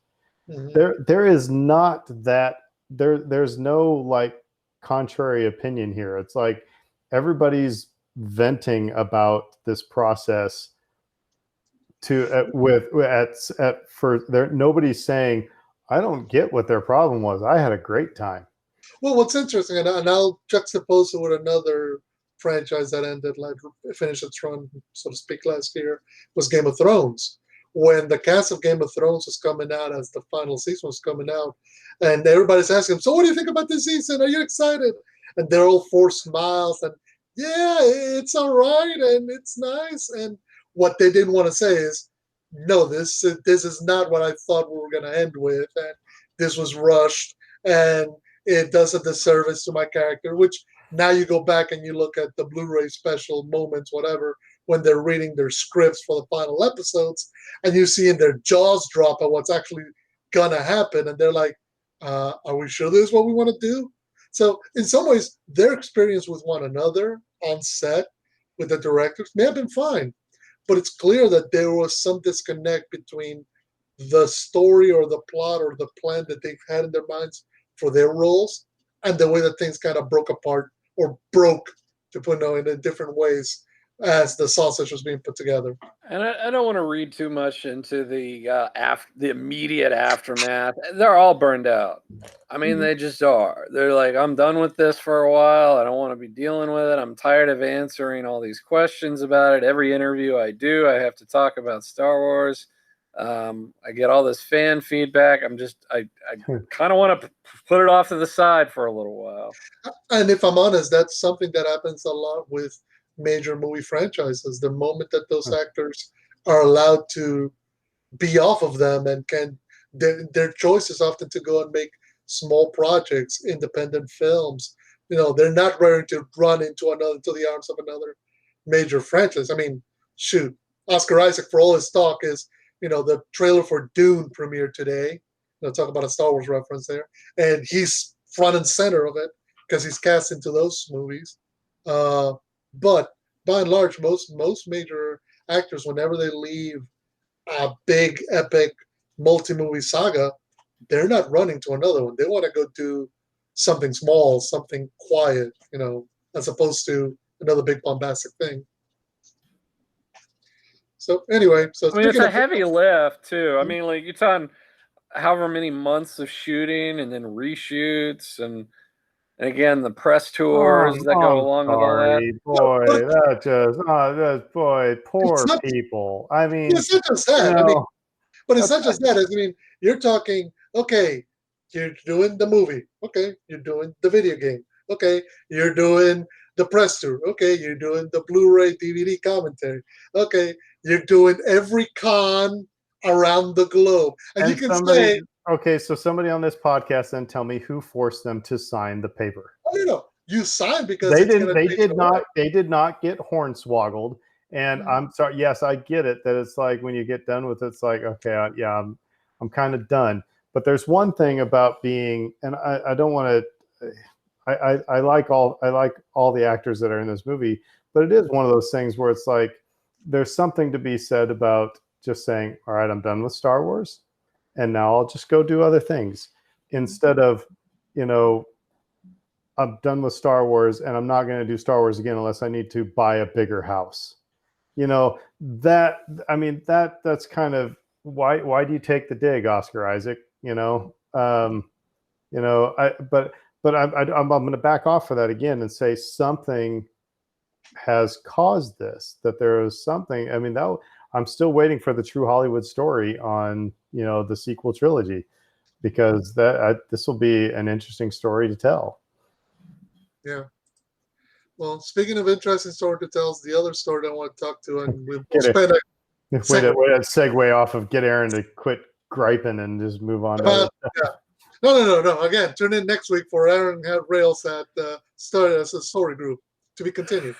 Mm-hmm. There is not that there's no like contrary opinion here. It's like everybody's venting about this process nobody's saying, I don't get what their problem was. I had a great time. Well, what's interesting, and I'll juxtapose it with another franchise that finished its run, so to speak, last year, was Game of Thrones. When the cast of Game of Thrones was coming out, as the final season was coming out, and everybody's asking them, so what do you think about this season? Are you excited? And they're all forced smiles, and yeah, it's all right, and it's nice. And what they didn't want to say is, no, this is not what I thought we were going to end with, and this was rushed, and it does a disservice to my character, which now you go back and you look at the Blu-ray special moments, whatever, when they're reading their scripts for the final episodes, and you see in their jaws drop at what's actually going to happen, and they're like, Are we sure this is what we want to do? So in some ways, their experience with one another on set with the directors may have been fine, but it's clear that there was some disconnect between the story or the plot or the plan that they've had in their minds for their roles and the way that things kind of broke apart or broke, to put it in different ways as the sausage was being put together. And I don't want to read too much into the immediate aftermath. They're all burned out. I mean, they just are. They're like, I'm done with this for a while. I don't want to be dealing with it. I'm tired of answering all these questions about it. Every interview I do, I have to talk about Star Wars. I get all this fan feedback. I kind of want to put it off to the side for a little while. And if I'm honest, that's something that happens a lot with major movie franchises. The moment that those actors are allowed to be off of them and their choice is often to go and make small projects, independent films. They're not ready to run into the arms of another major franchise. I mean, shoot, Oscar Isaac, for all his talk, is the trailer for Dune premiered today. Talk about a Star Wars reference there, and he's front and center of it because he's cast into those movies. But by and large, most major actors, whenever they leave a big, epic, multi-movie saga, they're not running to another one. They want to go do something small, something quiet, as opposed to another big bombastic thing. So anyway, I mean, it's a heavy lift too. I mean, like, you're talking however many months of shooting and then reshoots and again, the press tours that go along with all that. Poor people. I mean, it's not just that. But it's not just that. I mean, you're talking, okay, you're doing the movie. Okay, you're doing the video game. Okay, you're doing the press tour. Okay, you're doing the Blu-ray DVD commentary. Okay, you're doing every con around the globe. And you can say, okay, so somebody on this podcast then tell me who forced them to sign the paper. You signed because they didn't. They did not. They did not get hornswoggled. And I'm sorry. Yes, I get it. That it's like when you get done with it, it's like, okay, I'm kind of done. But there's one thing about being, and I don't want to. I like all the actors that are in this movie, but it is one of those things where it's like there's something to be said about just saying, all right, I'm done with Star Wars, and now I'll just go do other things instead of, I'm done with Star Wars and I'm not going to do Star Wars again unless I need to buy a bigger house. That's kind of why do you take the dig, Oscar Isaac? But I'm going to back off for that again and say something has caused this, that there is something. I mean, I'm still waiting for the true Hollywood story on, the sequel trilogy, because this will be an interesting story to tell. Yeah. Well, speaking of interesting story to tell, the other story that I want to talk to, and we'll spend a segue off of get Aaron to quit griping and just move on. Yeah. No. Again, tune in next week for Aaron had rails at story group to be continued.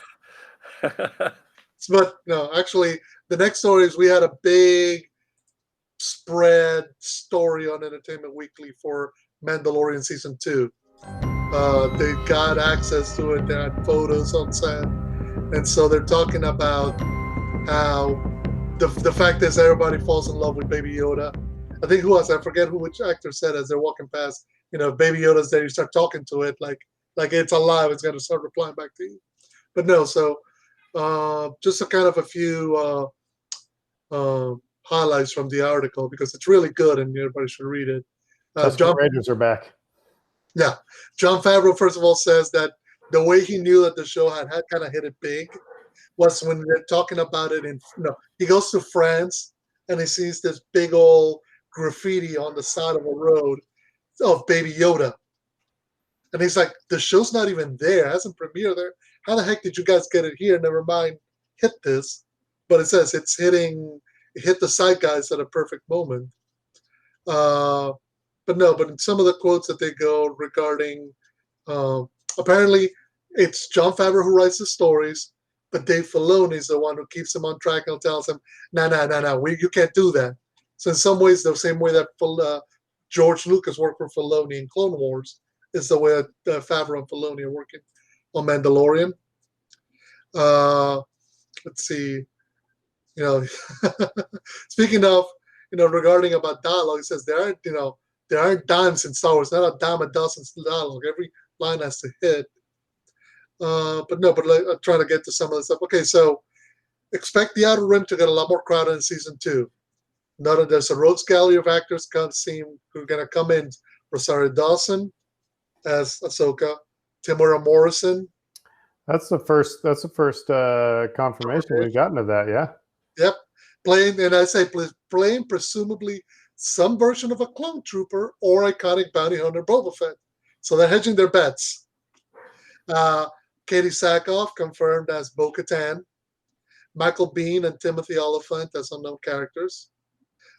But no, actually, the next story is we had a big spread story on Entertainment Weekly for Mandalorian Season 2. They got access to it. They had photos on set. And so they're talking about how the fact is everybody falls in love with Baby Yoda. I think I forget which actor said as they're walking past, Baby Yoda's there, you start talking to it like it's alive, it's going to start replying back to you. But no, so just a few highlights from the article, because it's really good and everybody should read it. John Raiders are back. Yeah. Jon Favreau, first of all, says that the way he knew that the show had kind of hit it big was when they're talking about it he goes to France and he sees this big old graffiti on the side of a road of Baby Yoda. And he's like, the show's not even there. It hasn't premiered there. How the heck did you guys get it here? Never mind, hit this. But it says it hit the zeitgeist at a perfect moment. But in some of the quotes that they go regarding, apparently it's Jon Favreau who writes the stories, but Dave Filoni is the one who keeps him on track and tells him, no, you can't do that. So in some ways, the same way that George Lucas worked for Filoni in Clone Wars is the way Favreau and Filoni are working on Mandalorian. Let's see. You know, speaking of, regarding about dialogue, it says there aren't dimes in Star Wars, not a dime a dozen dialogue. Every line has to hit. But I'm trying to get to some of the stuff. Okay, so expect the Outer Rim to get a lot more crowded in season 2. Note there's a rogues gallery of actors who are going to come in. Rosario Dawson as Ahsoka, Tamora Morrison. That's the first confirmation we've gotten of that. Yeah. Yep, playing presumably some version of a clone trooper or iconic bounty hunter Boba Fett. So they're hedging their bets. Katie Sackhoff confirmed as Bo-Katan. Michael Biehn and Timothy Oliphant as unknown characters.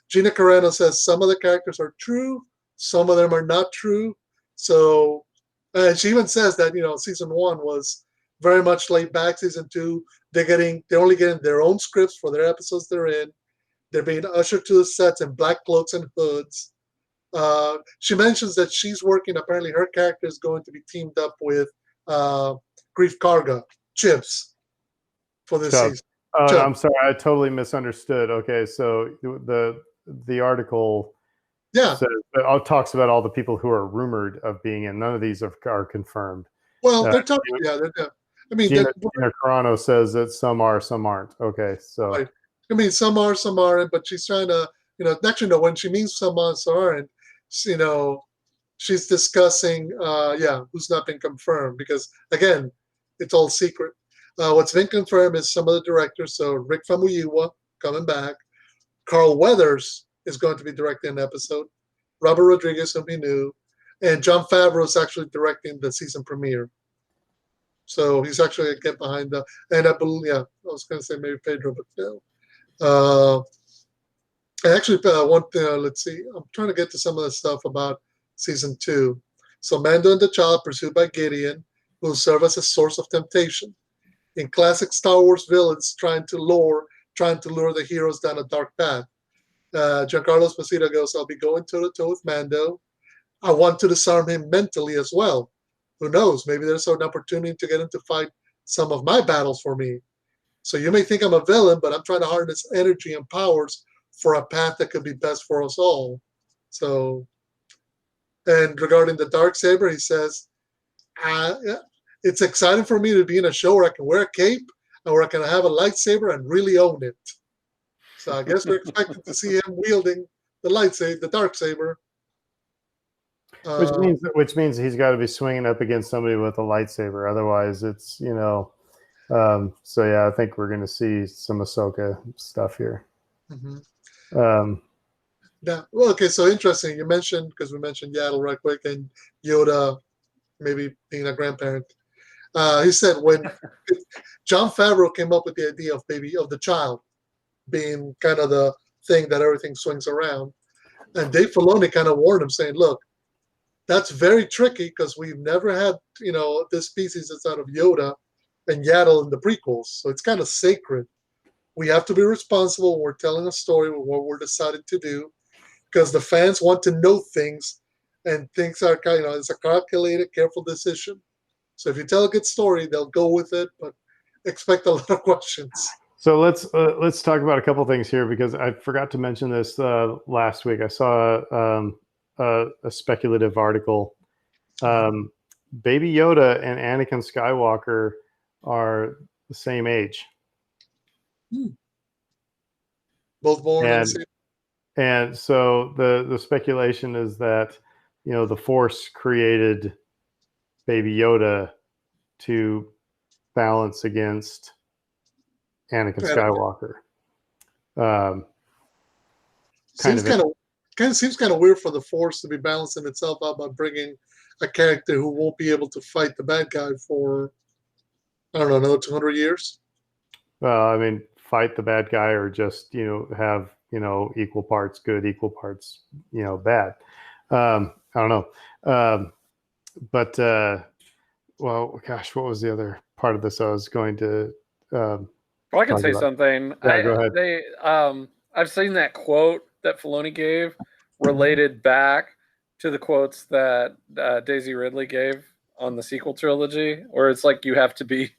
Gina Carano says some of the characters are true, some of them are not true. So, and she even says that season 1 was very much laid back. Season 2, they're only getting their own scripts for their episodes they're in. They're being ushered to the sets in black cloaks and hoods. She mentions that she's working. Apparently, her character is going to be teamed up with Grief Karga, Chips, for this season. Oh, no, I'm sorry, I totally misunderstood. Okay, so the article says, talks about all the people who are rumored of being in. None of these are confirmed. Well, they're talking. I mean, Gina Carano says that some are, some aren't. Okay, so right. I mean, some are, some aren't. But she's trying to, actually, no. When she means some are, some aren't, she's discussing, who's not been confirmed because again, it's all secret. What's been confirmed is some of the directors. So Rick Famuyiwa coming back. Carl Weathers is going to be directing an episode. Robert Rodriguez, whom we knew, and Jon Favreau is actually directing the season premiere. So he's actually get behind and I believe, I was going to say maybe Pedro, but no. And actually, let's see, I'm trying to get to some of the stuff about season 2. So Mando and the Child, pursued by Gideon, will serve as a source of temptation. In classic Star Wars villains trying to lure the heroes down a dark path. Giancarlo Esposito goes, I'll be going toe-to-toe with Mando. I want to disarm him mentally as well. Who knows? Maybe there's an opportunity to get him to fight some of my battles for me. So you may think I'm a villain, but I'm trying to harness energy and powers for a path that could be best for us all. So, and regarding the Darksaber, he says, it's exciting for me to be in a show where I can wear a cape and where I can have a lightsaber and really own it. So I guess we're expecting to see him wielding the lightsaber, the Darksaber. Which means he's got to be swinging up against somebody with a lightsaber. Otherwise, it's so yeah, I think we're going to see some Ahsoka stuff here. Mm-hmm. Well, okay, so interesting. You mentioned, because we mentioned Yaddle right quick, and Yoda maybe being a grandparent. He said when Jon Favreau came up with the idea of the child being kind of the thing that everything swings around, and Dave Filoni kind of warned him, saying, "Look, that's very tricky because we've never had this species that's out of Yoda and Yaddle in the prequels, so it's kind of sacred. We have to be responsible when we're telling a story with what we're deciding to do, because the fans want to know things, and things are it's a calculated, careful decision. So if you tell a good story, they'll go with it, but expect a lot of questions." So let's talk about a couple things here, because I forgot to mention this last week. I saw a speculative article. Baby Yoda and Anakin Skywalker are the same age. Both born and so the speculation is that the Force created Baby Yoda to balance against Anakin Skywalker. Seems kind of weird for the Force to be balancing itself out by bringing a character who won't be able to fight the bad guy for, I don't know, another 200 years. Well, I mean, fight the bad guy, or just have equal parts good, equal parts bad. I don't know. But well, gosh, what was the other part of this I was going to? Well, I can say something. Yeah, go ahead. I've seen that quote that Filoni gave related back to the quotes that Daisy Ridley gave on the sequel trilogy, where it's like you have to be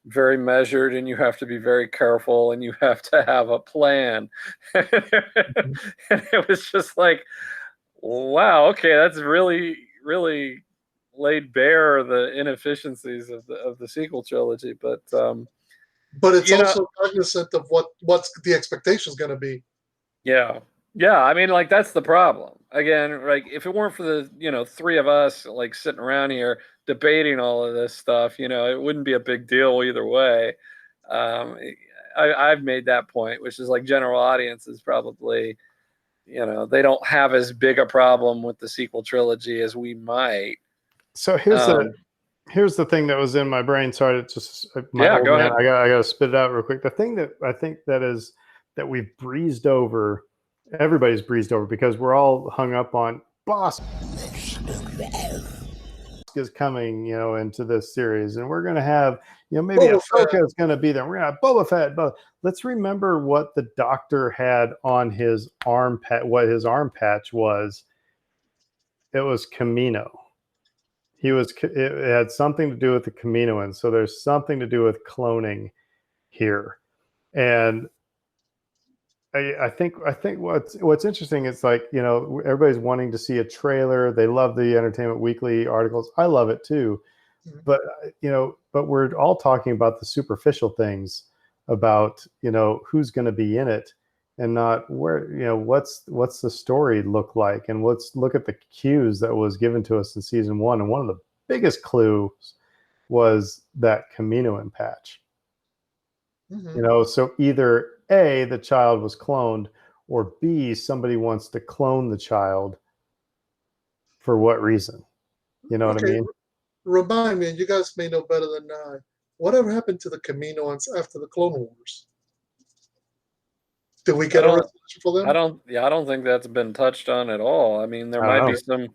very measured and you have to be very careful and you have to have a plan. And it was just like, wow, okay, that's really, really laid bare the inefficiencies of the sequel trilogy. But it's you know, also cognizant of what's the expectation is going to be. yeah. I mean, like, that's the problem. Again, like, if it weren't for the three of us like sitting around here debating all of this stuff, it wouldn't be a big deal either way. I've made that point, which is like general audiences probably, they don't have as big a problem with the sequel trilogy as we might. So here's the thing that was in my brain. Sorry, it's just go ahead. I got to spit it out real quick. The thing that I think that we've breezed over, everybody's breezed over because we're all hung up on Boss is coming, into this series, and we're going to have, maybe Ahsoka is going to be there. We're going to have Boba Fett. But let's remember what the Doctor had on his arm what his arm patch was. It was Kamino. It had something to do with the Kaminoans. So there's something to do with cloning here, and I think what's interesting is, like, everybody's wanting to see a trailer. They love the Entertainment Weekly articles. I love it too, but we're all talking about the superficial things about who's going to be in it, and not where what's the story look like, and let's look at the cues that was given to us in season 1. And one of the biggest clues was that Kaminoan patch. So either A, the child was cloned, or B, somebody wants to clone the child. For what reason? You know what I mean? Remind me, and you guys may know better than I, whatever happened to the Kaminoans after the Clone Wars? Did we get a resolution for them? I don't think that's been touched on at all. I mean, there might be some.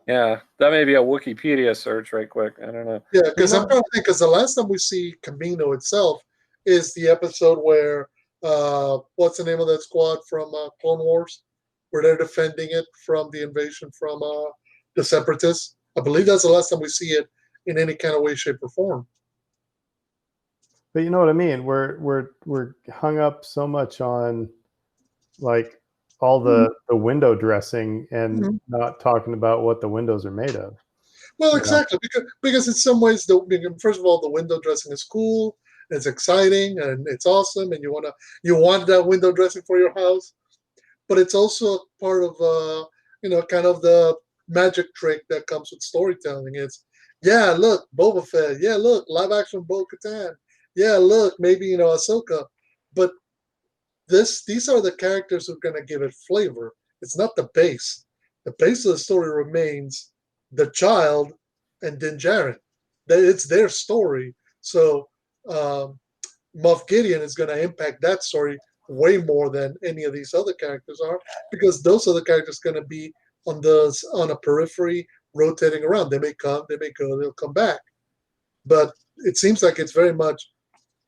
Yeah, that may be a Wikipedia search right quick. I don't know. Yeah, because I'm trying to think, because the last time we see Kamino itself is the episode where what's the name of that squad from Clone Wars, where they're defending it from the invasion from the Separatists. I believe that's the last time we see it in any kind of way, shape, or form. But you know what I mean? We're hung up so much on, like, all the window dressing and not talking about what the windows are made of. Well, exactly, because in some ways, first of all, the window dressing is cool. It's exciting and it's awesome, and you want that window dressing for your house, but it's also part of kind of the magic trick that comes with storytelling. It's look, Boba Fett, look, live action Bo-Katan, look, maybe Ahsoka, but these are the characters who are going to give it flavor. It's not the base. The base of the story remains the child and Din Djarin. It's their story, so. Moff Gideon is going to impact that story way more than any of these other characters are, because those other characters are going to be on a periphery, rotating around. They may come, they may go, they'll come back. But it seems like it's very much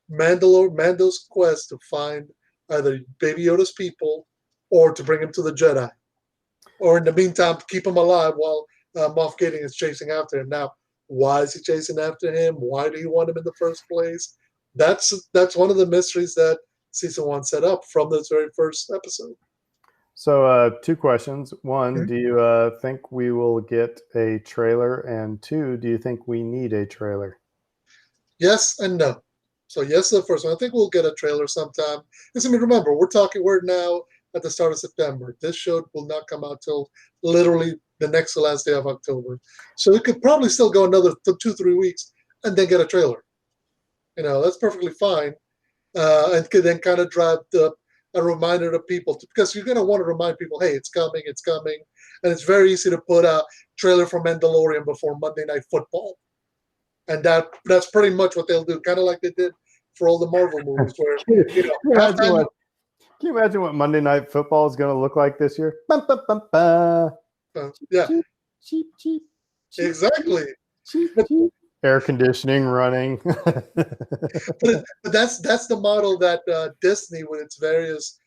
Mando's quest to find either Baby Yoda's people or to bring him to the Jedi, or in the meantime keep him alive while Moff Gideon is chasing after him. Now, why is he chasing after him? Why do you want him in the first place? That's one of the mysteries that season 1 set up from this very first episode. So 2 questions. 1, do you think we will get a trailer? And 2, do you think we need a trailer? Yes and no. So yes to the first one. I think we'll get a trailer sometime. Because, remember, we're now at the start of September. This show will not come out till literally the next to last day of October. So we could probably still go another 2-3 weeks and then get a trailer. That's perfectly fine. And could then kind of drive a reminder to people, because you're going to want to remind people, hey, it's coming. And it's very easy to put a trailer for Mandalorian before Monday Night Football. And that's pretty much what they'll do, kind of like they did for all the Marvel movies. Where Can you imagine what Monday Night Football is going to look like this year? Yeah, cheap. Exactly. Cheap. Air conditioning running. but that's the model that Disney, with its various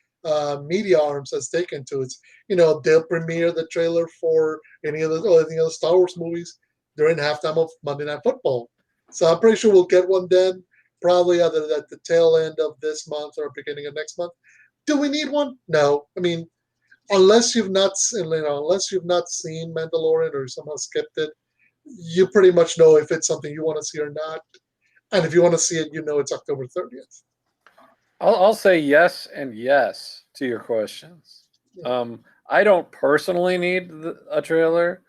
media arms has taken to it. They'll premiere the trailer for any of the Star Wars movies during halftime of Monday Night Football. So I'm pretty sure we'll get one then, probably either at the tail end of this month or beginning of next month. Do we need one? No. I mean, unless you've not seen Mandalorian or somehow skipped it, you pretty much know if it's something you want to see or not. And if you want to see it, it's October 30th. I'll say yes and yes to your questions. I don't personally need a trailer.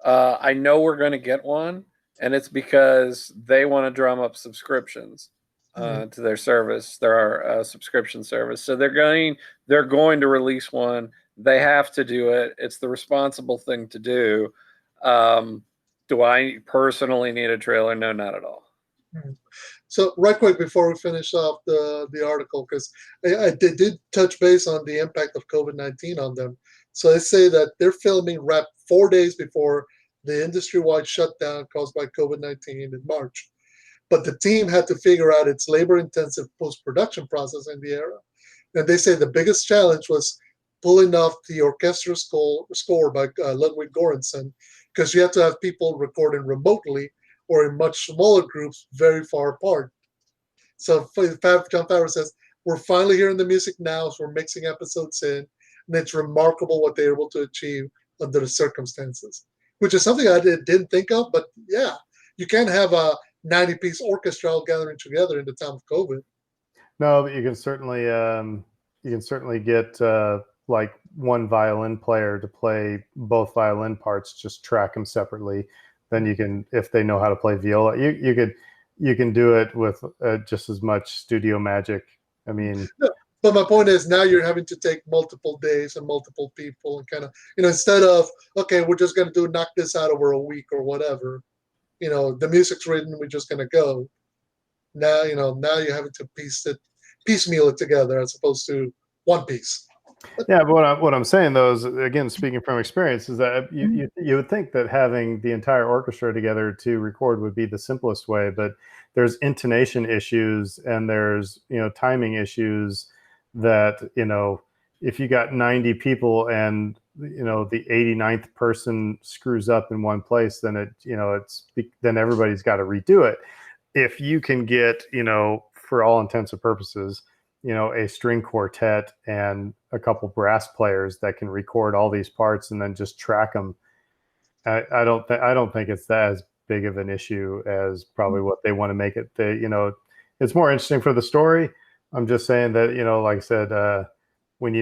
I know we're going to get one, and it's because they want to drum up subscriptions to their service, their subscription service. So they're going to release one. They have to do it. It's the responsible thing to do. Do I personally need a trailer? No, not at all. So right quick before we finish off the article, because I did touch base on the impact of COVID-19 on them. So they say that they're filming wrap 4 days before the industry-wide shutdown caused by COVID-19 in March. But the team had to figure out its labor-intensive post-production process in the era. And they say the biggest challenge was pulling off the orchestral score by Ludwig Göransson, because you have to have people recording remotely or in much smaller groups very far apart. So Jon Favreau says, we're finally hearing the music now, so we're mixing episodes in, and it's remarkable what they're able to achieve under the circumstances, which is something I didn't think of, but yeah, you can't have a 90-piece orchestra all gathering together in the time of COVID. No, but you can certainly get like one violin player to play both violin parts, just track them separately. Then you can, if they know how to play viola, you can do it with just as much studio magic. I mean, but my point is now you're having to take multiple days and multiple people and kind of, instead of, okay, we're just going to knock this out over a week or whatever, the music's written, we're just going to go. Now, now you're having to piecemeal it together as opposed to one piece. Yeah, but what I'm saying though is, again, speaking from experience, is that you would think that having the entire orchestra together to record would be the simplest way, but there's intonation issues and there's timing issues that if you got 90 people and the 89th person screws up in one place, then then everybody's got to redo it. If you can get for all intents and purposes, a string quartet and a couple brass players that can record all these parts and then just track them. I don't think it's that as big of an issue as probably what they want to make it. It's more interesting for the story. I'm just saying that, like I said, when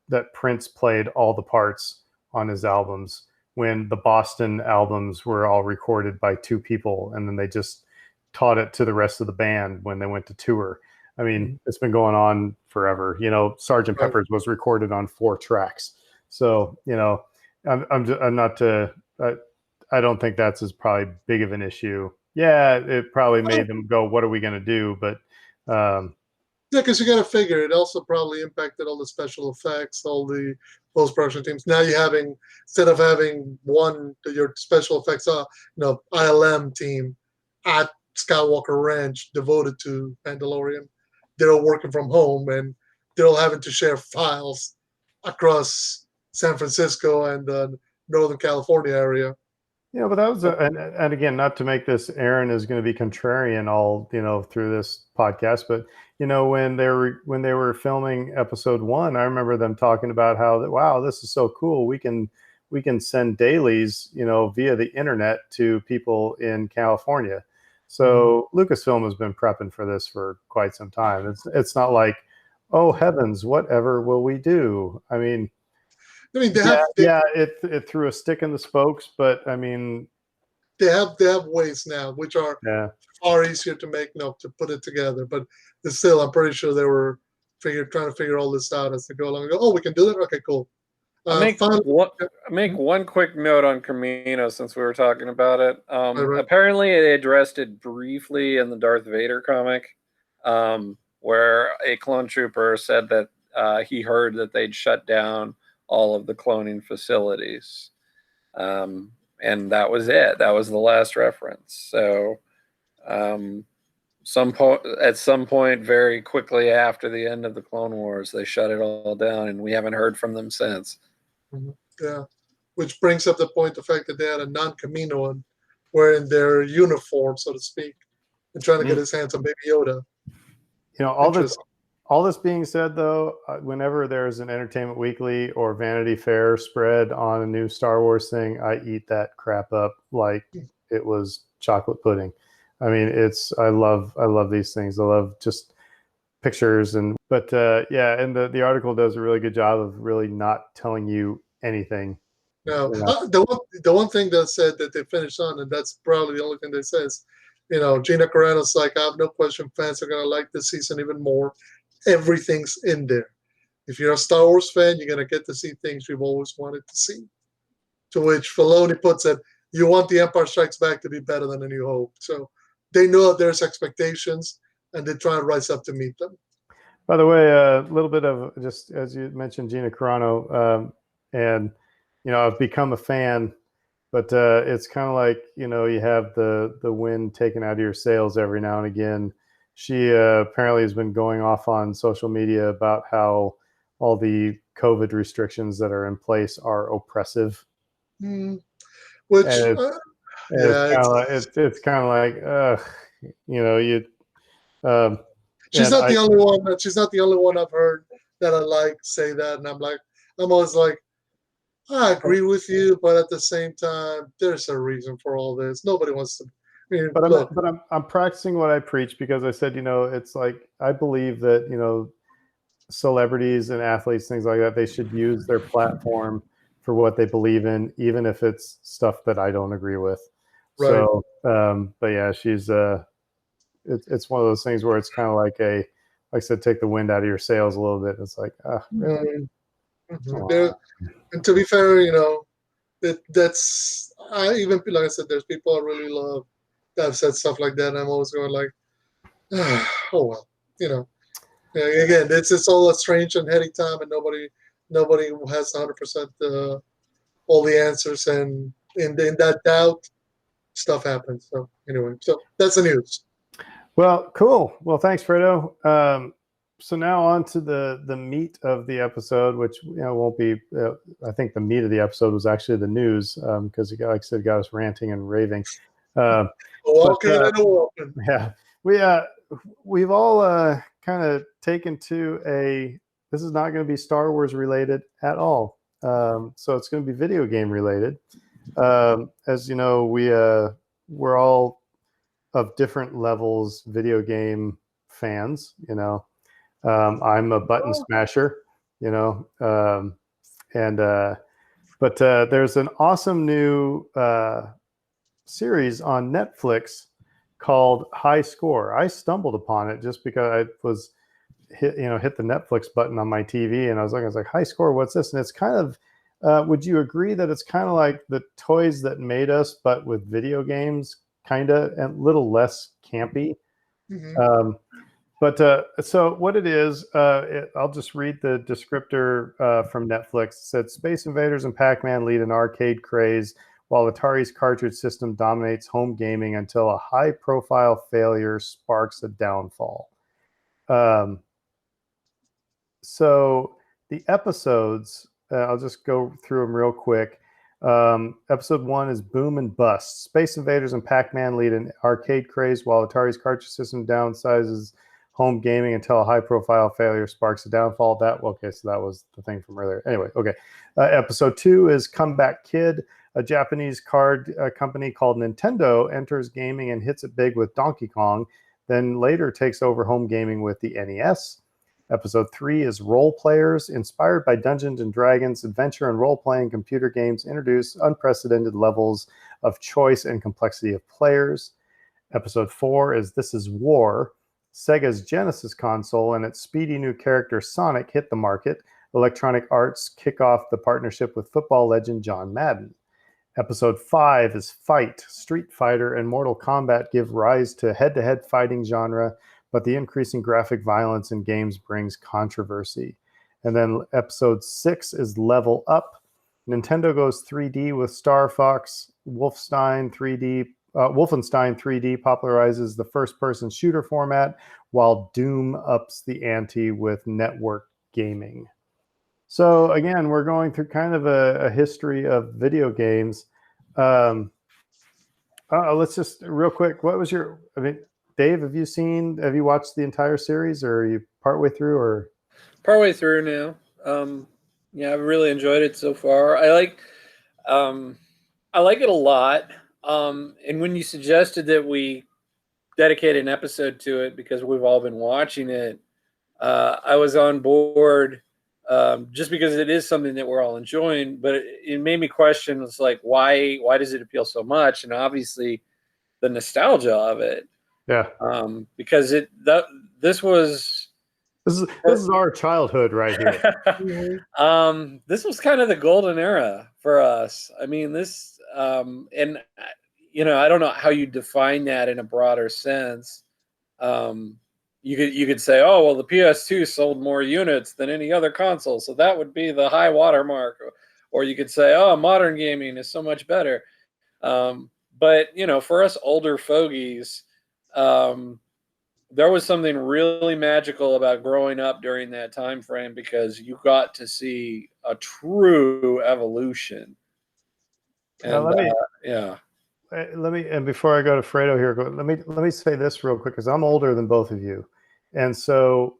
that Prince played all the parts on his albums, when the Boston albums were all recorded by two people, and then they just taught it to the rest of the band when they went to tour. I mean, it's been going on forever. Sgt. Pepper's was recorded on 4 tracks. So, I don't think that's as probably big of an issue. Yeah, it probably made them go, what are we going to do? But yeah, because you got to figure it also probably impacted all the special effects, all the post-production teams. Now you're having, instead of having your special effects, ILM team at Skywalker Ranch devoted to Mandalorian. They're all working from home and they're all having to share files across San Francisco and the Northern California area. Yeah, but that was, and again, not to make this, Aaron is going to be contrarian all, through this podcast, but when they were filming episode 1, I remember them talking about how, wow, this is so cool. We can send dailies, via the internet to people in California. So Lucasfilm has been prepping for this for quite some time. It's not like, oh heavens, whatever will we do? I mean, it threw a stick in the spokes, but I mean, they have ways now which are far easier to make, to put it together. But still, I'm pretty sure they were trying to figure all this out as they go along. And go, oh, we can do that. Okay, cool. Make one quick note on Kamino since we were talking about it. Right. Apparently, they addressed it briefly in the Darth Vader comic, where a clone trooper said that he heard that they'd shut down all of the cloning facilities, and that was it. That was the last reference. So at some point very quickly after the end of the Clone Wars, they shut it all down, and we haven't heard from them since. Yeah, which brings up the fact that they had a non-Camino wearing their uniform, so to speak, and trying to get his hands on Baby Yoda. You know, all this being said, though, whenever there's an Entertainment Weekly or Vanity Fair spread on a new Star Wars thing, I eat that crap up like it was chocolate pudding. I mean, I love these things. I love just pictures but and the article does a really good job of really not telling you anything. No, You know? the one thing that said that they finished on, and that's probably the only thing they says, Gina Carano's like, I have no question fans are gonna like this season even more. Everything's in there. If you're a Star Wars fan, you're gonna get to see things you've always wanted to see. To which Filoni puts it, you want the Empire Strikes Back to be better than A New Hope. So they know there's expectations, and they try and rise up to meet them. By the way, a little bit of just as you mentioned, Gina Carano, and I've become a fan, but it's kind of like you have the wind taken out of your sails every now and again. She apparently has been going off on social media about how all the COVID restrictions that are in place are oppressive. Which it's kind of like she's not the only one. She's not the only one I've heard that I say that, and I'm always like, I agree with you, but at the same time, there's a reason for all this. Nobody wants to. I'm practicing what I preach because I said, it's like I believe that celebrities and athletes, things like that, they should use their platform for what they believe in, even if it's stuff that I don't agree with. Right. So, but yeah, she's it's one of those things where it's kind of like like I said, take the wind out of your sails a little bit. It's like, really? And to be fair, that's even like I said, there's people I really love that have said stuff like that, and I'm always going like, oh well, Again, it's all a strange and heady time, and nobody has 100% all the answers, and in that doubt, stuff happens. So anyway, so that's the news. Well, cool. Well, thanks, Fredo. So now on to the meat of the episode, which won't be. I think the meat of the episode was actually the news, because like I said, got us ranting and raving. Yeah, we've all kind of taken to this is not going to be Star Wars related at all. So it's going to be video game related. As you know, we're all of different levels video game fans. I'm a button smasher, but there's an awesome new series on Netflix called High Score. I stumbled upon it just because I was hit the Netflix button on my TV, and I was like, High Score, what's this? And it's kind of, would you agree that it's kind of like the Toys That Made Us, but with video games, kind of, and a little less campy? Mm-hmm. So what it is, I'll just read the descriptor from Netflix. It said, Space Invaders and Pac-Man lead an arcade craze, while Atari's cartridge system dominates home gaming until a high-profile failure sparks a downfall. So the episodes, I'll just go through them real quick. Episode 1 is Boom and Bust. Space Invaders and Pac-Man lead an arcade craze, while Atari's cartridge system downsizes home gaming until a high-profile failure sparks a downfall. So that was the thing from earlier. Anyway, okay. Episode 2 is Comeback Kid. A Japanese card company called Nintendo enters gaming and hits it big with Donkey Kong, then later takes over home gaming with the NES. Episode 3 is Role Players. Inspired by Dungeons & Dragons, adventure and role-playing computer games introduce unprecedented levels of choice and complexity of players. Episode 4 is This Is War. Sega's Genesis console and its speedy new character Sonic hit the market. Electronic Arts kick off the partnership with football legend John Madden. Episode 5 is Fight. Street Fighter and Mortal Kombat give rise to head-to-head fighting genre, but the increasing graphic violence in games brings controversy. And then episode 6 is Level Up. Nintendo goes 3D with Star Fox, Wolfenstein 3D Wolfenstein 3D popularizes the first-person shooter format, while Doom ups the ante with network gaming. So again, we're going through kind of a history of video games. Let's just real quick. What was your? I mean, Dave, have you watched the entire series, or are you partway through, or? Partway through now. Yeah, I've really enjoyed it so far. I like it a lot. And when you suggested that we dedicate an episode to it because we've all been watching it, I was on board. Just because it is something that we're all enjoying, but it made me question, it's like, why does it appeal so much? And obviously the nostalgia of it. Yeah. Because this was our childhood right here. This was kind of the golden era for us. I mean, this, and I don't know how you define that in a broader sense. You could say, oh, well, the PS2 sold more units than any other console, so that would be the high watermark. Or you could say, oh, modern gaming is so much better. But for us older fogies, there was something really magical about growing up during that time frame because you got to see a true evolution. And and before I go to Fredo here, let me say this real quick because I'm older than both of you, and so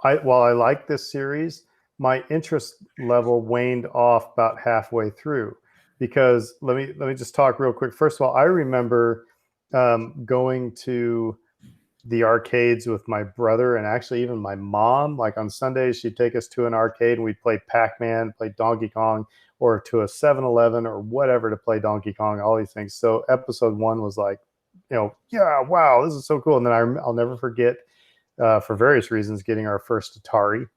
while I like this series, my interest level waned off about halfway through because let me just talk real quick. First of all, I remember going to the arcades with my brother and actually even my mom. Like on Sundays, she'd take us to an arcade and we'd play Pac-Man, play Donkey Kong, or to a 7-Eleven or whatever to play Donkey Kong, all these things. So episode 1 was like, yeah, wow, this is so cool. And then I'll never forget, for various reasons, getting our first Atari.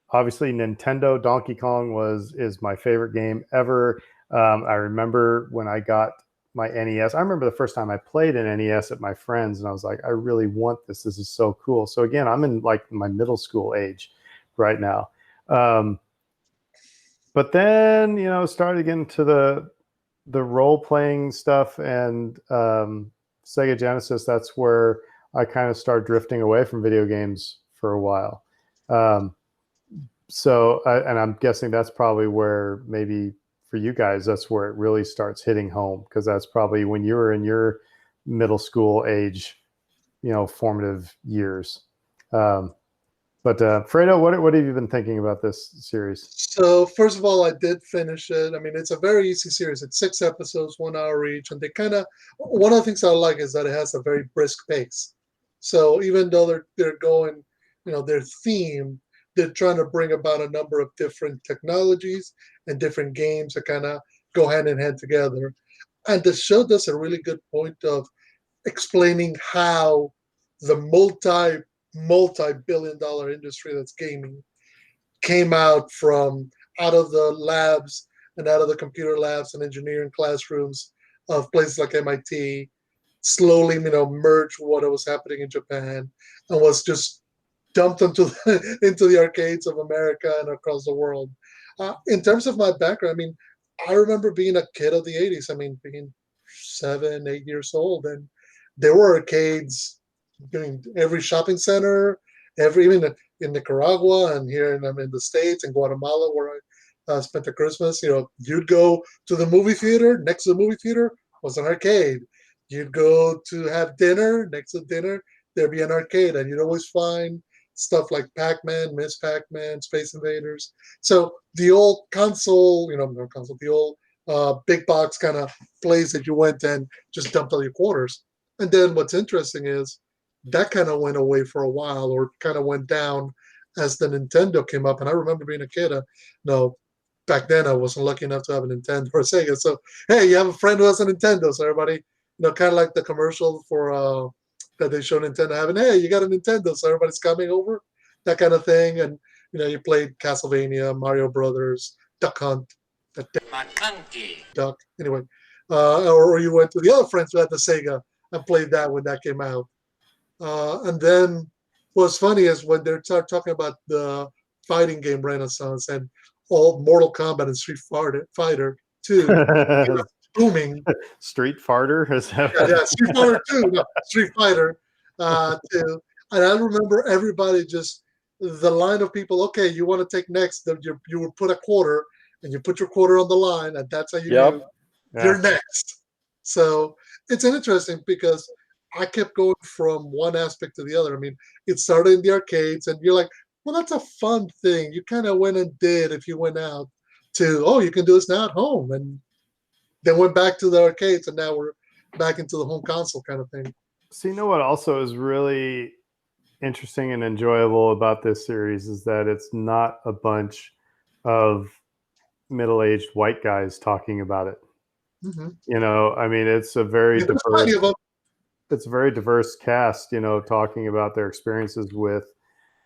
Obviously, Nintendo Donkey Kong is my favorite game ever. I remember when I got my NES. I remember the first time I played an NES at my friend's, and I was like, I really want this. This is so cool. So again, I'm in like my middle school age right now. But then, started getting to the role-playing stuff and Sega Genesis. That's where I kind of started drifting away from video games for a while. And I'm guessing that's probably where maybe for you guys, that's where it really starts hitting home because that's probably when you were in your middle school age, formative years. But Fredo, what have you been thinking about this series? So first of all, I did finish it. I mean, it's a very easy series. It's 6 episodes, 1 hour each, and one of the things I like is that it has a very brisk pace. So even though they're going, their theme, they're trying to bring about a number of different technologies and different games that kind of go hand in hand together. And the show does a really good point of explaining how the multi-billion-dollar industry that's gaming came out of the labs and out of the computer labs and engineering classrooms of places like MIT, slowly, merged what was happening in Japan and was just dumped into the arcades of America and across the world. In terms of my background, I mean, I remember being a kid of the 80s. I mean, being 7, 8 years old, and there were arcades in every shopping center, even in Nicaragua and here in the States and Guatemala, where I spent the Christmas. You'd go to the movie theater. Next to the movie theater was an arcade. You'd go to have dinner. Next to dinner, there'd be an arcade, and you'd always find stuff like Pac-Man, Miss Pac-Man, Space Invaders. So the old console, the old big box kind of place that you went and just dumped all your quarters. And then what's interesting is that kind of went away for a while, or kind of went down as the Nintendo came up. And I remember being a kid. Back then I wasn't lucky enough to have a Nintendo or Sega. So hey, you have a friend who has a Nintendo. So everybody, kind of like the commercial for that they show Nintendo having, hey, you got a Nintendo, so everybody's coming over, that kind of thing. And you played Castlevania, Mario Brothers, Duck Hunt, Duck. Anyway, or you went to the other friends who had the Sega and played that when that came out. And then what's funny is when they're talking about the fighting game renaissance and all Mortal Kombat and Street Fighter 2. booming. Street Farter. Is that Yeah, Street Fighter 2, no, Street Fighter 2. And I remember everybody just, the line of people, okay, you want to take next, you would put a quarter, and you put your quarter on the line, and that's how you knew you're next. So it's interesting because I kept going from one aspect to the other. I mean, it started in the arcades, and you're like, well, that's a fun thing. You kind of went and did if you went out to, oh, you can do this now at home. And then went back to the arcades, and now we're back into the home console kind of thing. So you know what also is really interesting and enjoyable about this series is that it's not a bunch of middle-aged white guys talking about it. Mm-hmm. You know, I mean, it's a very There's plenty of them. it's a very diverse cast, you know, talking about their experiences with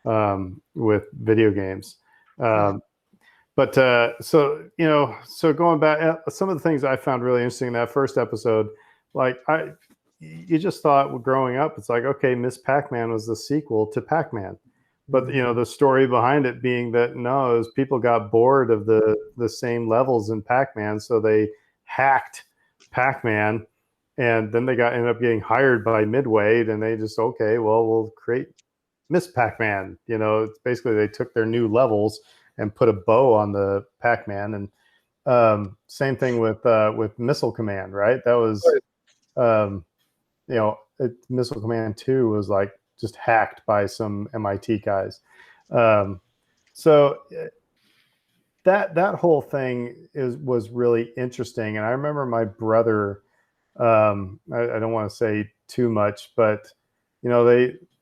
video games. But so, you know, so going back, some of the things I found really interesting in that first episode, like you just thought, well, growing up, it's like, okay, Miss Pac-Man was the sequel to Pac-Man. But, you know, the story behind it being that, no, it was people got bored of the same levels in Pac-Man, so they hacked Pac-Man, and then they ended up getting hired by Midway, and they just, okay, well, we'll create Miss Pac-Man. You know, it's basically they took their new levels and put a bow on the Pac-Man, and same thing with Missile Command, right? That was, you know, Missile Command 2 was like just hacked by some MIT guys. So that whole thing was really interesting. And I remember my brother, I don't want to say too much, but you know,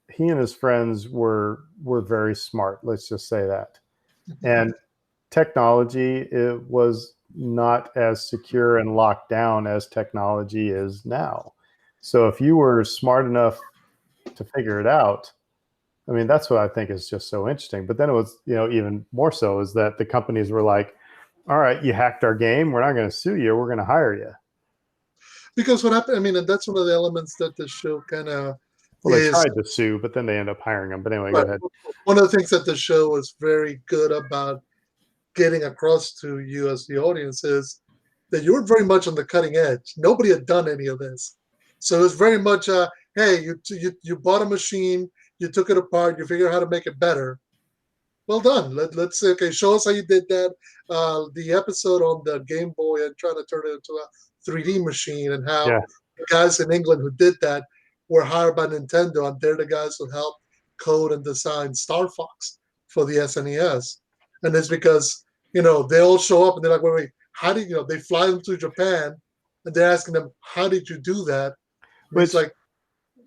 he and his friends were very smart. Let's just say that. And technology, it was not as secure and locked down as technology is now. So if you were smart enough to figure it out, I mean, that's what I think is just so interesting. But then it was, you know, even more so is that the companies were like, all right, you hacked our game. We're not going to sue you. We're going to hire you. Because what happened, I mean, and that's one of the elements that the show kind of they tried to sue, but then they end up hiring them. But anyway, go ahead. One of the things that the show was very good about getting across to you as the audience is that you were very much on the cutting edge. Nobody had done any of this. So it was very much, hey, you bought a machine, you took it apart, you figured out how to make it better. Well done. Let's say, okay, show us how you did that. The episode on the Game Boy and trying to turn it into a 3D machine, and how the guys in England who did that were hired by Nintendo, and they're the guys who helped code and design Star Fox for the SNES. And it's because, you know, they all show up and they're like, wait, how did, you know, they fly them to Japan and they're asking them, how did you do that? It's like,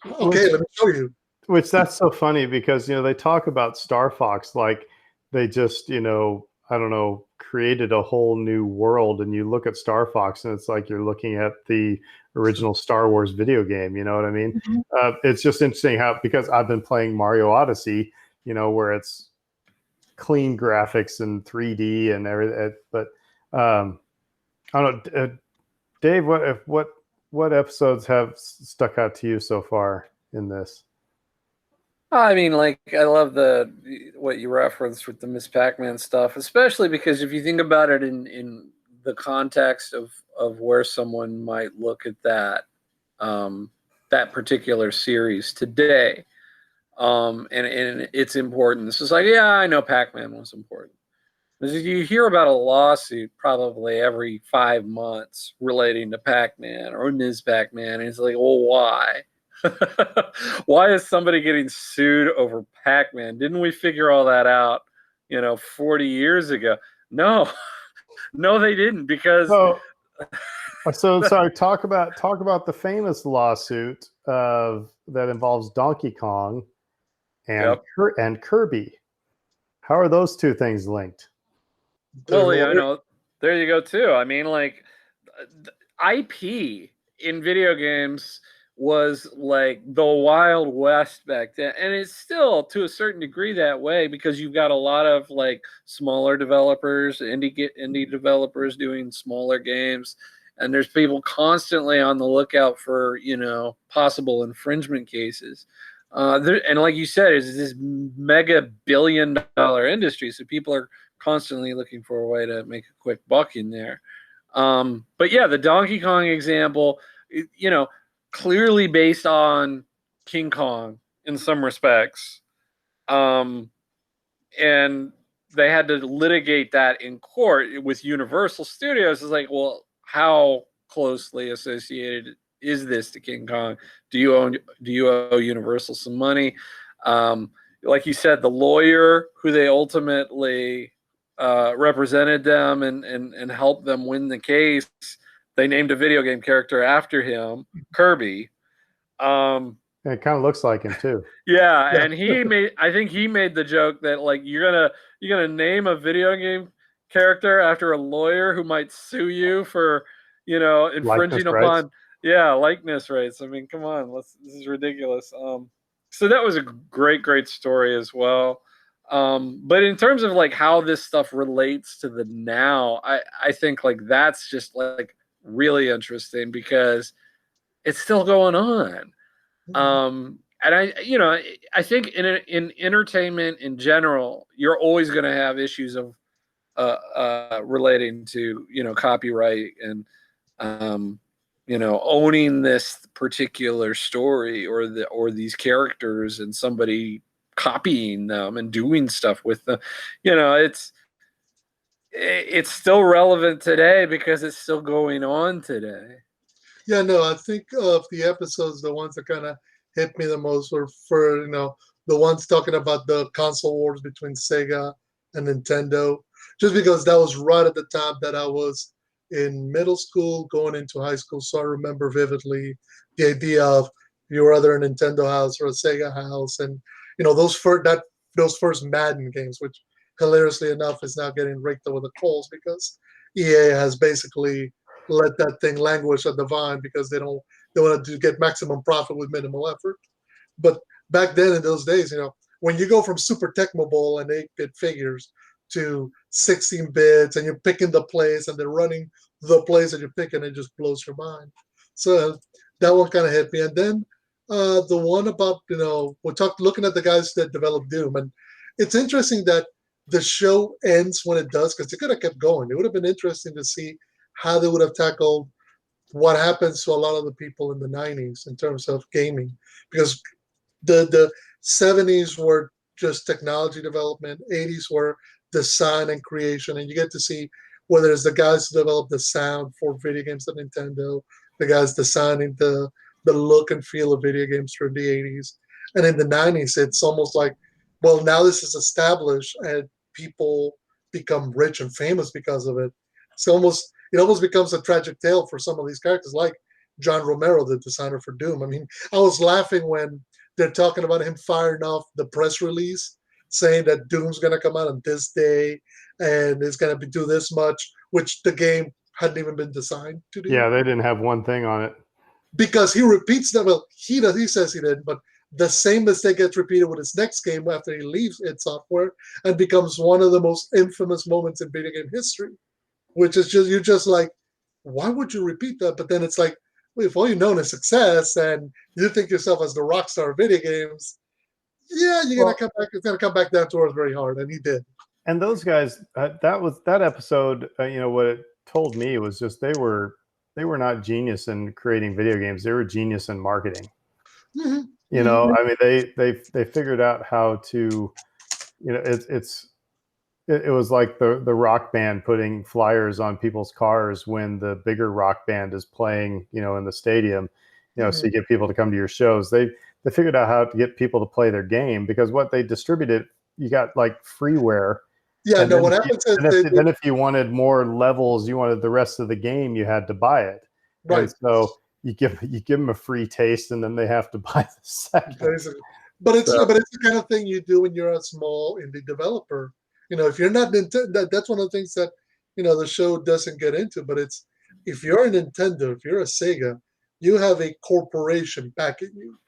okay, let me show you. Which that's so funny because, you know, they talk about Star Fox like they just, you know, I don't know, created a whole new world. And you look at Star Fox and it's like you're looking at the original Star Wars video game. You know what I mean? Mm-hmm. It's just interesting how, because I've been playing Mario Odyssey, you know, where it's clean graphics and 3D and everything. But I don't know, Dave, what episodes have stuck out to you so far in this? I mean, like, I love what you referenced with the Miss Pac-Man stuff, especially because if you think about it in the context of where someone might look at that particular series today, and its importance. It's like, yeah, I know Pac-Man was important. You hear about a lawsuit probably every 5 months relating to Pac-Man or Ms. Pac-Man, and it's like, well, why? Why is somebody getting sued over Pac-Man? Didn't we figure all that out, 40 years ago? No, they didn't, because. So sorry. Talk about the famous lawsuit that involves Donkey Kong and Kirby. How are those two things linked? Well, yeah, I know. There you go too. I mean, like, IP in video games was like the Wild West back then, and it's still to a certain degree that way, because you've got a lot of like smaller developers, indie developers doing smaller games, and there's people constantly on the lookout for possible infringement cases. And like you said, it's this mega billion-dollar industry, so people are constantly looking for a way to make a quick buck in there. But yeah, the Donkey Kong example, clearly based on King Kong in some respects. And they had to litigate that in court with Universal Studios. It's like, well, how closely associated is this to King Kong? Do you owe Universal some money? Like you said, the lawyer who they ultimately represented them and helped them win the case, they named a video game character after him, Kirby. And it kind of looks like him too. Yeah, and I think he made the joke that like you're gonna name a video game character after a lawyer who might sue you for infringing upon likeness rights. I mean, come on, this is ridiculous. So that was a great story as well. But in terms of like how this stuff relates to the now, I think like that's just like really interesting because it's still going on. And I think in entertainment in general, you're always going to have issues of relating to copyright and owning this particular story or these characters and somebody copying them and doing stuff with them. It's still relevant today because it's still going on today. Yeah, no, I think of the episodes, the ones that kind of hit me the most were for, the ones talking about the console wars between Sega and Nintendo, just because that was right at the time that I was in middle school going into high school. So I remember vividly the idea of you were either a Nintendo house or a Sega house. And, those first Madden games, which hilariously enough is now getting raked over the coals because EA has basically let that thing languish at the vine because they want to get maximum profit with minimal effort. But back then in those days, when you go from Super Tecmo Bowl and 8-bit figures to 16 bits and you're picking the plays and they're running the plays that you're picking, it just blows your mind. So that one kind of hit me. And then the one about, looking at the guys that developed Doom. And it's interesting that the show ends when it does because they could have kept going. It would have been interesting to see how they would have tackled what happens to a lot of the people in the 90s in terms of gaming, because the 70s were just technology development, 80s were design and creation, and you get to see whether it's the guys who developed the sound for video games at Nintendo, the guys designing the look and feel of video games for the 80s. And in the 90s, it's almost like, well, now this is established and people become rich and famous because of it. It almost becomes a tragic tale for some of these characters, like John Romero, the designer for Doom. I mean, I was laughing when they're talking about him firing off the press release saying that Doom's going to come out on this day and it's going to do this much, which the game hadn't even been designed to do. Yeah, they didn't have one thing on it. Because he repeats that. Well, he says he didn't, but the same mistake gets repeated with his next game after he leaves id Software and becomes one of the most infamous moments in video game history. Which is you're just like, why would you repeat that? But then it's like, well, if all you know is success and you think yourself as the rock star of video games, you're gonna come back. It's gonna come back down to earth very hard, and he did. And those guys, that episode. What it told me was just they were not genius in creating video games. They were genius in marketing. Mm-hmm. I mean, they figured out how to, it was like the rock band putting flyers on people's cars when the bigger rock band is playing, in the stadium, so you get people to come to your shows. They figured out how to get people to play their game because what they distributed, you got like freeware. Yeah, no, what happens is then if you wanted more levels, you wanted the rest of the game, you had to buy it. Right. And so you give them a free taste and then they have to buy the second. Basically. But it's the kind of thing you do when you're a small indie developer. If you're not Nintendo, that's one of the things that, the show doesn't get into, but it's, if you're a Nintendo, if you're a Sega, you have a corporation backing you.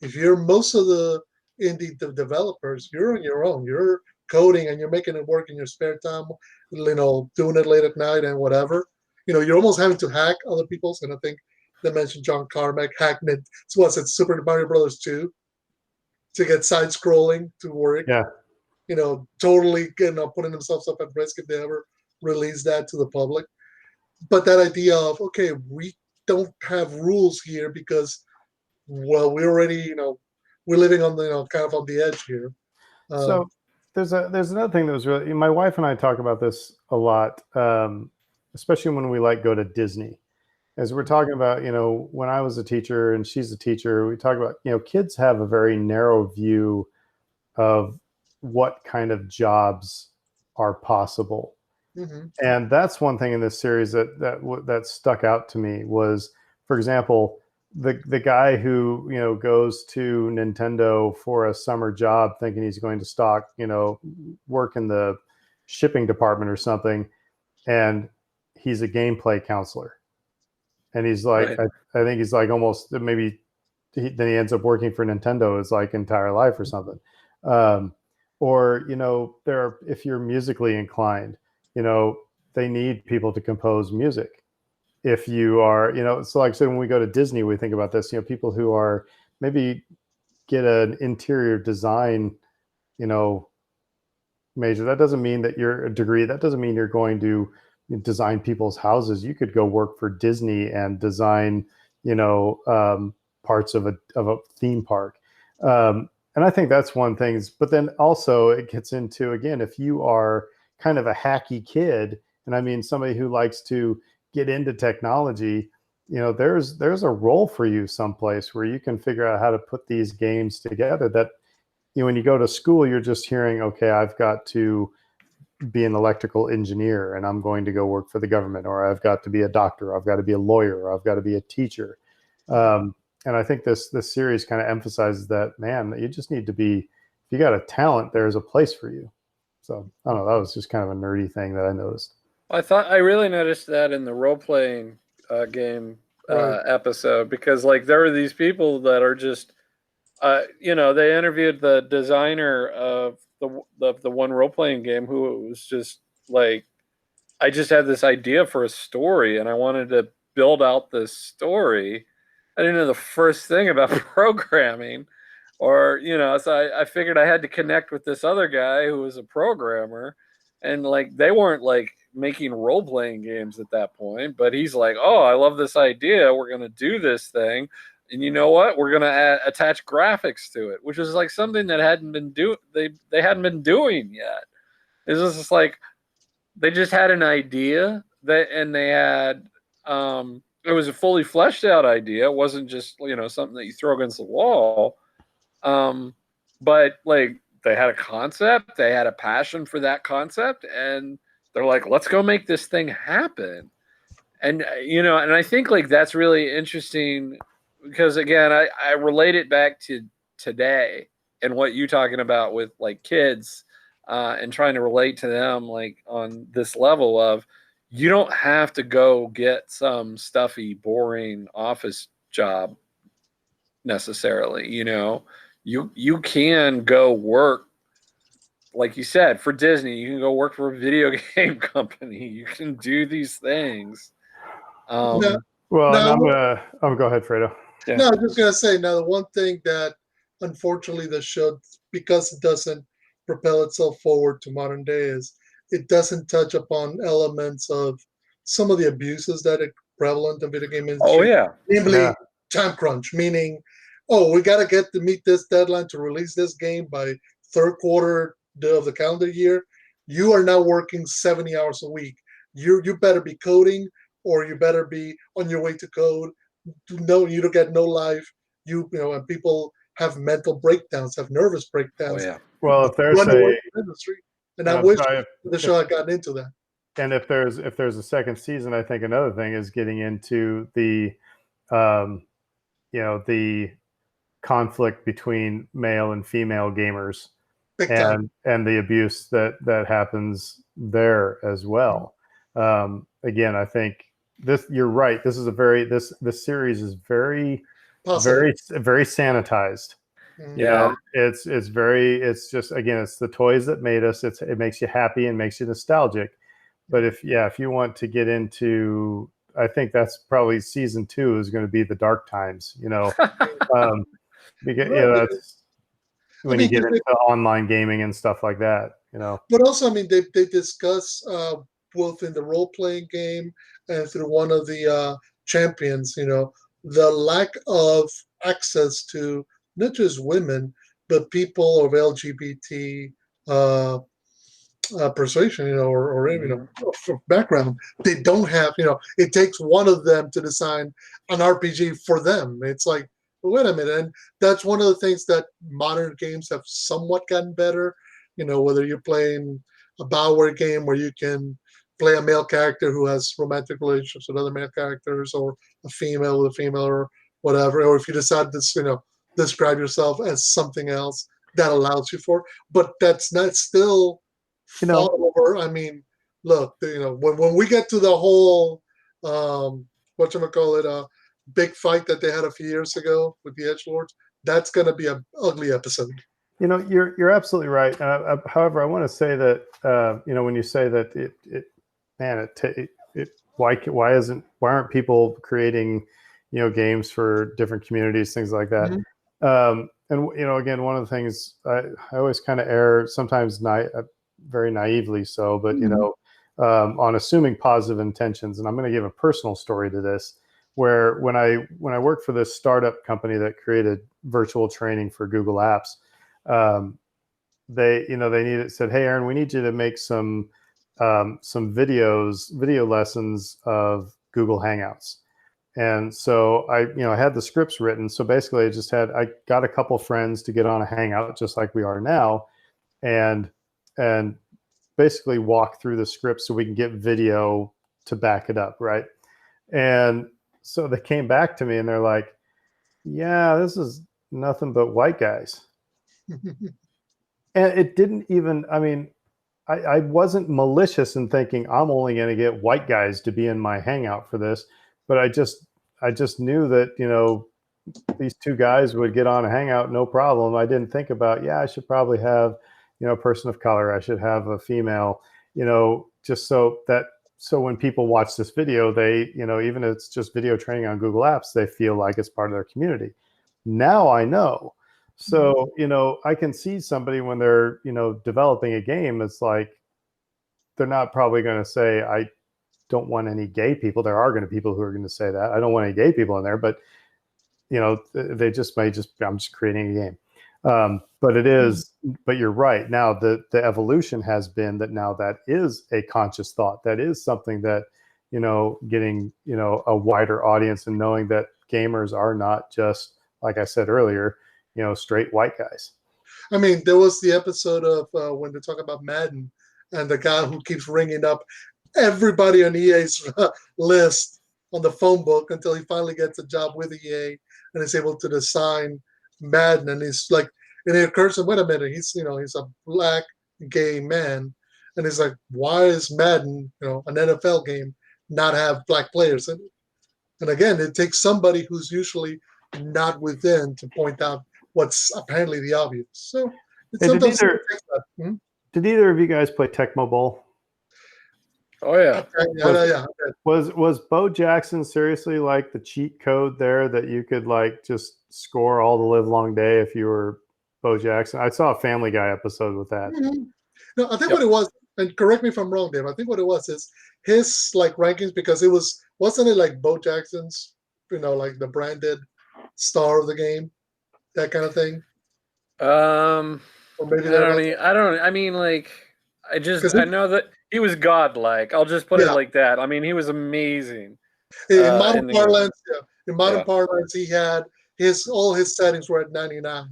If you're most of the indie developers, you're on your own. You're coding and you're making it work in your spare time, doing it late at night and whatever. You're almost having to hack other people's, and I think they mentioned John Carmack hacked it. So what's it, Super Mario Brothers 2 to get side scrolling to work. Yeah. Totally putting themselves up at risk if they ever release that to the public. but that idea of, okay, we don't have rules here because, well, we already, we're living on the, kind of on the edge here. So there's another thing that was really, my wife and I talk about this a lot, especially when we go to Disney. As we're talking about, when I was a teacher and she's a teacher, we talk about, kids have a very narrow view of what kind of jobs are possible. Mm-hmm. And that's one thing in this series that stuck out to me was, for example, the guy who goes to Nintendo for a summer job thinking he's going to work in the shipping department or something, and he's a gameplay counselor, and he's like, Right. I think he's like almost maybe then he ends up working for Nintendo his entire life or something. Or if you're musically inclined, they need people to compose music. If you are, so like I said, when we go to Disney, we think about this, people who are maybe get an interior design, major. That doesn't mean that you're a degree. That doesn't mean you're going to design people's houses. You could go work for Disney and design, parts of a theme park. And I think that's one thing. But then also it gets into, again, if you are kind of a hacky kid, and I mean somebody who likes to get into technology, there's a role for you someplace where you can figure out how to put these games together. That when you go to school, you're just hearing, okay, I've got to be an electrical engineer and I'm going to go work for the government, or I've got to be a doctor, I've got to be a lawyer, or I've got to be a teacher. And I think this series kind of emphasizes that, man, you just need to be, if you got a talent, there's a place for you. So I don't know, that was just kind of a nerdy thing that I noticed. I really noticed that in the role-playing game episode, because there are these people that are just, they interviewed the designer of the one role-playing game who was just like, I just had this idea for a story and I wanted to build out this story. I didn't know the first thing about programming, or so I figured I had to connect with this other guy who was a programmer, and they weren't making role-playing games at that point, but he's like, oh, I love this idea, we're going to do this thing, and you know what, we're going to attach graphics to it, which is something that hadn't been they hadn't been doing yet. It was just they just had an idea and they had it was a fully fleshed out idea. It wasn't just something that you throw against the wall. But they had a concept, they had a passion for that concept, and they're like, let's go make this thing happen. And and I think that's really interesting, because again, I relate it back to today and what you're talking about with kids, and trying to relate to them on this level of, you don't have to go get some stuffy, boring office job necessarily. You can go work, like you said, for Disney. You can go work for a video game company. You can do these things. Well, No. go ahead, Fredo. Yeah. No, I was just gonna say, now the one thing that unfortunately the show, because it doesn't propel itself forward to modern day, is it doesn't touch upon elements of some of the abuses that are prevalent in video game industry. Oh yeah. Namely, time crunch, meaning, oh, we got to meet this deadline to release this game by third quarter of the calendar year. You are now working 70 hours a week. You better be coding, or you better be on your way to code. No, you don't get no life. And people have mental breakdowns, have nervous breakdowns. Oh yeah. Well, if there's industry, and I wish the show had gotten into that. And if there's a second season, I think another thing is getting into the, the conflict between male and female gamers, and the abuse that happens there as well. Again, I think you're right. This is this series is very sanitized. Yeah. It's just, again, it's the toys that made us. It makes you happy and makes you nostalgic. But if you want to get into, I think that's probably season 2 is going to be the dark times, because that's when you get into online gaming and stuff like that, But also, they discuss within the role playing game and through one of the champions, the lack of access to not just women, but people of LGBT persuasion, or background. They don't have, it takes one of them to design an RPG for them. It's like, wait a minute. And that's one of the things that modern games have somewhat gotten better. Whether you're playing a Bioware game where you can play a male character who has romantic relationships with other male characters, or a female with a female, or whatever, or if you decide to, describe yourself as something else, that allows you for. But that's not still fought over. I mean, look, when we get to the whole big fight that they had a few years ago with the Edgelords, that's going to be an ugly episode. You're absolutely right. However, I want to say that when you say that why aren't people creating games for different communities, things like that. And again, one of the things I always kind of err sometimes very naively so, but on assuming positive intentions. And I'm going to give a personal story to this, where when I worked for this startup company that created virtual training for Google Apps, they said, "Hey, Aaron, we need you to make some video lessons of Google Hangouts." And so I had the scripts written. So basically I got a couple friends to get on a Hangout just like we are now, and basically walk through the script so we can get video to back it up. Right. And so they came back to me and they're like, "Yeah, this is nothing but white guys." And it didn't even, I wasn't malicious in thinking I'm only going to get white guys to be in my Hangout for this, but I just knew that, these two guys would get on a Hangout, no problem. I didn't think about, I should probably have, a person of color. I should have a female, just so when people watch this video, they, even if it's just video training on Google Apps, they feel like it's part of their community. Now I know. So, I can see somebody when they're, developing a game, it's like, they're not probably going to say, I don't want any gay people. There are going to be people who are going to say that. I don't want any gay people in there, but, they I'm just creating a game. But you're right. Now the evolution has been that now that is a conscious thought. That is something that, getting, a wider audience and knowing that gamers are not just, like I said earlier, straight white guys. There was the episode of when they talk about Madden and the guy who keeps ringing up everybody on EA's list on the phone book until he finally gets a job with EA and is able to design Madden. And he's like, and it occurs to him, wait a minute, he's a black gay man. And he's like, why is Madden, an NFL game, not have black players in it? And again, it takes somebody who's usually not within to point out what's apparently the obvious. So did either of you guys play Tecmo Bowl? Oh yeah. Was Bo Jackson seriously like the cheat code there that you could like just score all the live long day if you were Bo Jackson? I saw a Family Guy episode with that. Mm-hmm. No, I think what it was, and correct me if I'm wrong, Dave. I think what it was is his like rankings, because wasn't it like Bo Jackson's, like the branded star of the game, that kind of thing. Or maybe I know that he was godlike. I'll just put it like that. He was amazing. In modern parlance, he had all his settings were at 99,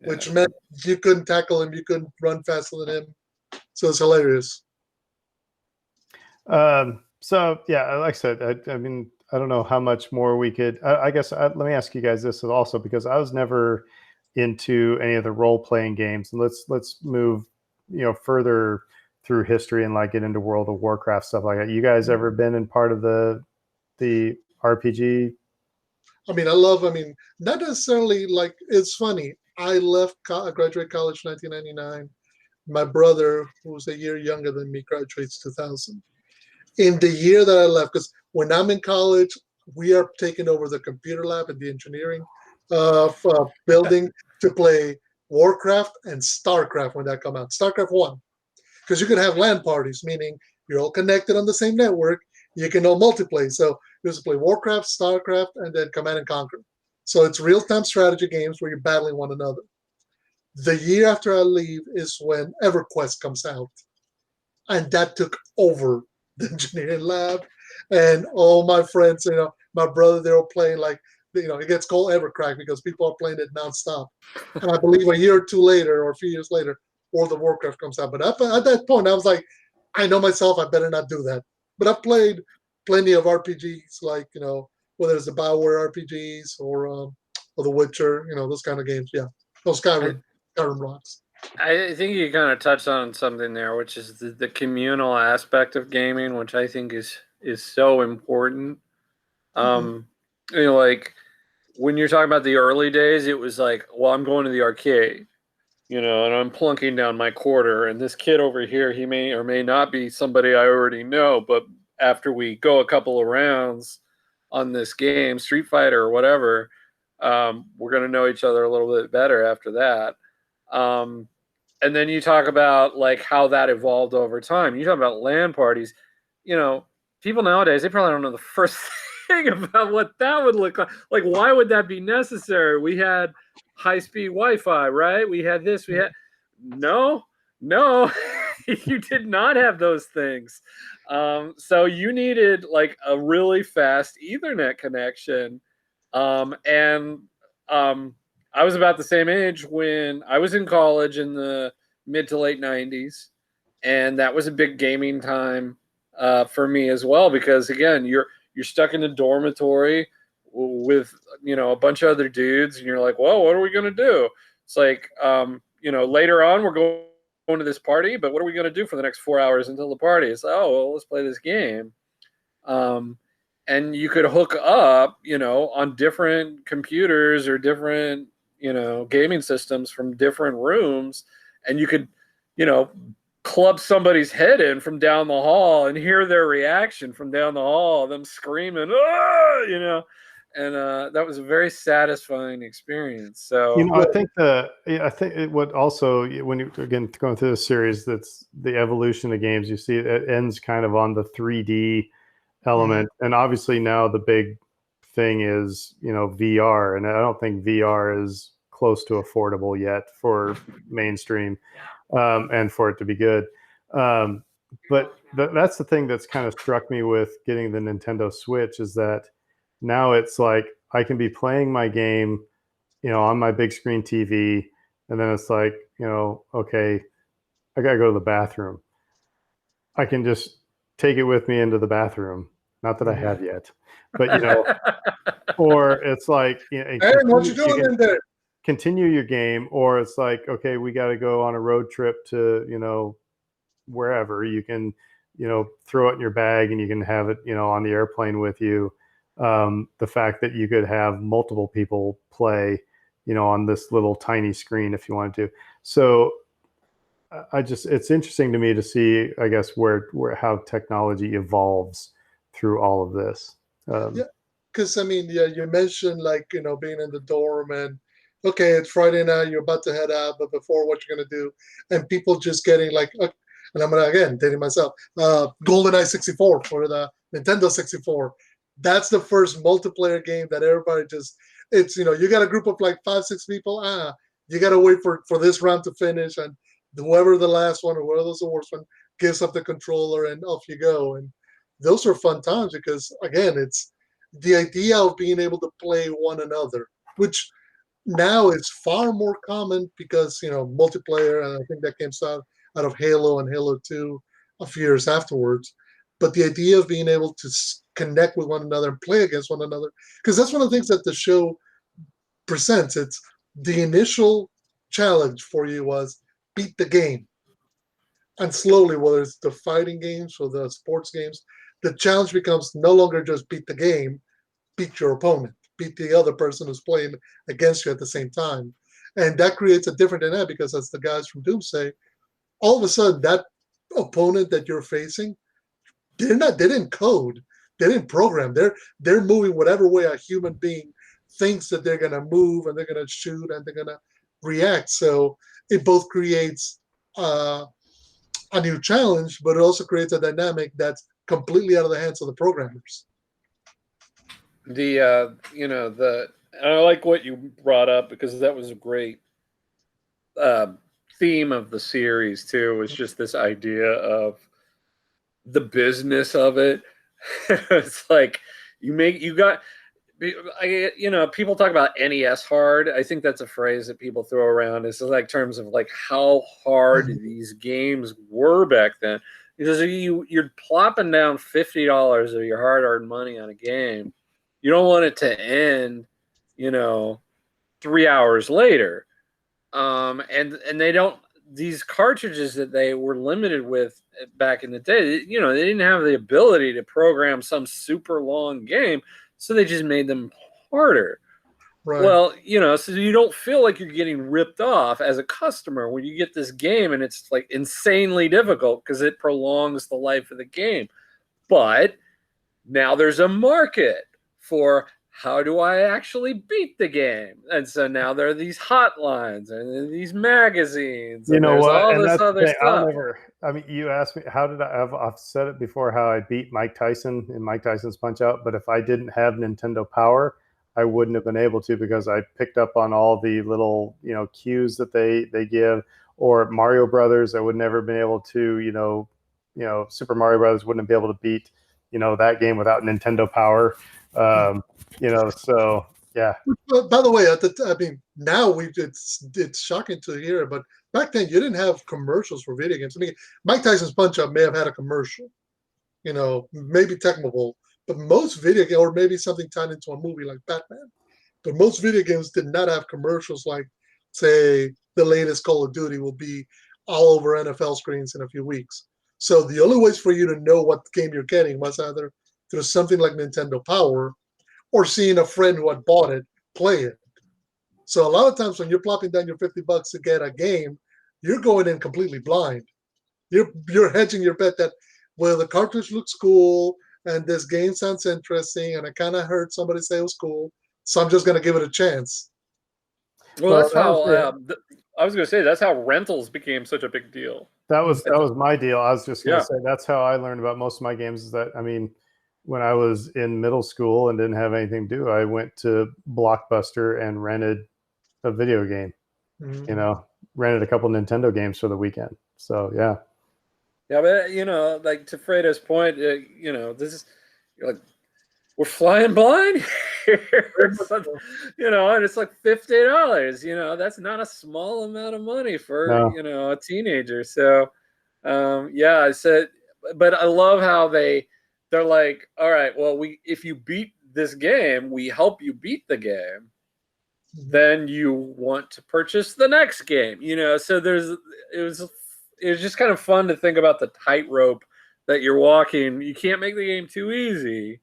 which meant you couldn't tackle him, you couldn't run faster than him. So it's hilarious. So yeah, like I said, I don't know how much more we could. I guess let me ask you guys this also, because I was never into any of the role playing games, and let's move further through history and like get into World of Warcraft, stuff like that. You guys ever been in part of the RPG? I love. Not necessarily like. It's funny. I graduated college in 1999. My brother, who's a year younger than me, graduates 2000. In the year that I left, because when I'm in college, we are taking over the computer lab and the engineering building to play Warcraft and StarCraft when that come out. StarCraft 1. Because you could have LAN parties, meaning you're all connected on the same network. You can all multiplayer. So you just play Warcraft, StarCraft, and then Command and Conquer. So it's real-time strategy games where you're battling one another. The year after I leave is when EverQuest comes out. And that took over the engineering lab. And all my friends, my brother, they were playing like, it gets called Evercrack because people are playing it nonstop. And I believe a year or two later or a few years later, World of Warcraft comes out. But at that point, I was like, I know myself, I better not do that. But I've played plenty of RPGs, like, whether it's the BioWare RPGs or The Witcher, those kind of games. Yeah, those Skyrim rocks. I think you kind of touched on something there, which is the communal aspect of gaming, which I think is so important. Like when you're talking about the early days, it was like, well, I'm going to the arcade, and I'm plunking down my quarter, and this kid over here, he may or may not be somebody I already know, but after we go a couple of rounds on this game, Street Fighter or whatever, we're going to know each other a little bit better after that. And then you talk about like how that evolved over time. You talk about LAN parties. People nowadays, they probably don't know the first thing about what that would look like. Like, why would that be necessary? We had high-speed Wi-Fi, right? We had this. We had no. You did not have those things. So you needed like a really fast Ethernet connection. I was about the same age when I was in college in the mid to late 90s. And that was a big gaming time for me as well, because again, you're stuck in a dormitory with, a bunch of other dudes and you're like, well, what are we going to do? It's like, later on we're going to this party, but what are we going to do for the next 4 hours until the party? It's like, oh, well, let's play this game. And you could hook up, on different computers or different, gaming systems from different rooms, and you could, club somebody's head in from down the hall and hear their reaction from down the hall, them screaming, and that was a very satisfying experience. So, I think what also, when you again going through this series, that's the evolution of games. You see, it ends kind of on the 3D element, and obviously now the big thing is VR, and I don't think VR is close to affordable yet for mainstream, and for it to be good. But that's the thing that's kind of struck me with getting the Nintendo Switch, is that now it's like I can be playing my game, on my big screen TV, and then it's like, okay, I gotta go to the bathroom. I can just take it with me into the bathroom. Not that I have yet, but or it's like, hey, what you doing in there? Continue your game, or it's like, okay, we got to go on a road trip to wherever. You can throw it in your bag and you can have it on the airplane with you. The fact that you could have multiple people play on this little tiny screen if you wanted to. So it's interesting to me to see, I guess, where how technology evolves through all of this. Yeah, because you mentioned like being in the dorm and okay, it's Friday night, you're about to head out, but before, what you're gonna do? And people just getting like, and I'm gonna again dating myself, GoldenEye 64 for the Nintendo 64. That's the first multiplayer game that everybody it's you got a group of like 5-6 people. You gotta wait for this round to finish, and whoever the last one or whoever's the worst one gives up the controller and off you go. And those are fun times because again, it's the idea of being able to play one another, which now is far more common because multiplayer, and I think that came out of Halo and Halo 2 a few years afterwards. But the idea of being able to connect with one another and play against one another, because that's one of the things that the show presents. It's the initial challenge for you was beat the game, and slowly, whether it's the fighting games or the sports games, the challenge becomes no longer just beat the game, beat your opponent, beat the other person who's playing against you at the same time. And that creates a different dynamic because, as the guys from Doom say, all of a sudden that opponent that you're facing, they didn't code, they didn't program. They're moving whatever way a human being thinks that they're gonna move, and they're gonna shoot, and they're gonna react. So it both creates a a new challenge, but it also creates a dynamic that's completely out of the hands of the programmers. I like what you brought up because that was a great theme of the series too. Was just this idea of the business of it. It's like people talk about NES hard. I think that's a phrase that people throw around. It's like terms of like how hard these games were back then. Because you're plopping down $50 of your hard-earned money on a game. You don't want it to end, 3 hours later. And they don't. These cartridges that they were limited with back in the day, they didn't have the ability to program some super long game, so they just made them harder. Right. Well, so you don't feel like you're getting ripped off as a customer when you get this game and it's like insanely difficult because it prolongs the life of the game. But now there's a market for how do I actually beat the game? And so now there are these hotlines and these magazines. You know what? All and this that's other the thing. stuff. You asked me, how did I've said it before, how I beat Mike Tyson in Mike Tyson's Punch Out. But if I didn't have Nintendo Power, I wouldn't have been able to, because I picked up on all the little, cues that they give. Or Mario Brothers, I would never been able to, Super Mario Brothers wouldn't be able to beat, that game without Nintendo Power. So yeah. But by the way, now it's shocking to hear, but back then you didn't have commercials for video games. I mean, Mike Tyson's Punch Out may have had a commercial, maybe Tecmo Bowl, but most video games, or maybe something tied into a movie like Batman, but most video games did not have commercials like, say, the latest Call of Duty will be all over NFL screens in a few weeks. So the only ways for you to know what game you're getting was either through something like Nintendo Power or seeing a friend who had bought it play it. So a lot of times when you're plopping down your $50 to get a game, you're going in completely blind. You're hedging your bet that, well, the cartridge looks cool and this game sounds interesting and I kind of heard somebody say it was cool, so I'm just going to give it a chance. Well, that's how I was going to say, that's how rentals became such a big deal. That was my deal. I was just going to Yeah. say that's how I learned about most of my games. Is that, when I was in middle school and didn't have anything to do, I went to Blockbuster and rented a video game. Mhm. Rented a couple Nintendo games for the weekend. So yeah. Yeah, but like to Fredo's point, this is like we're flying blind here. And it's like $50. That's not a small amount of money for a teenager. So I said, but I love how they're like, all right, well, if you beat this game, we help you beat the game. Then you want to purchase the next game, So it was just kind of fun to think about the tightrope that you're walking. You can't make the game too easy,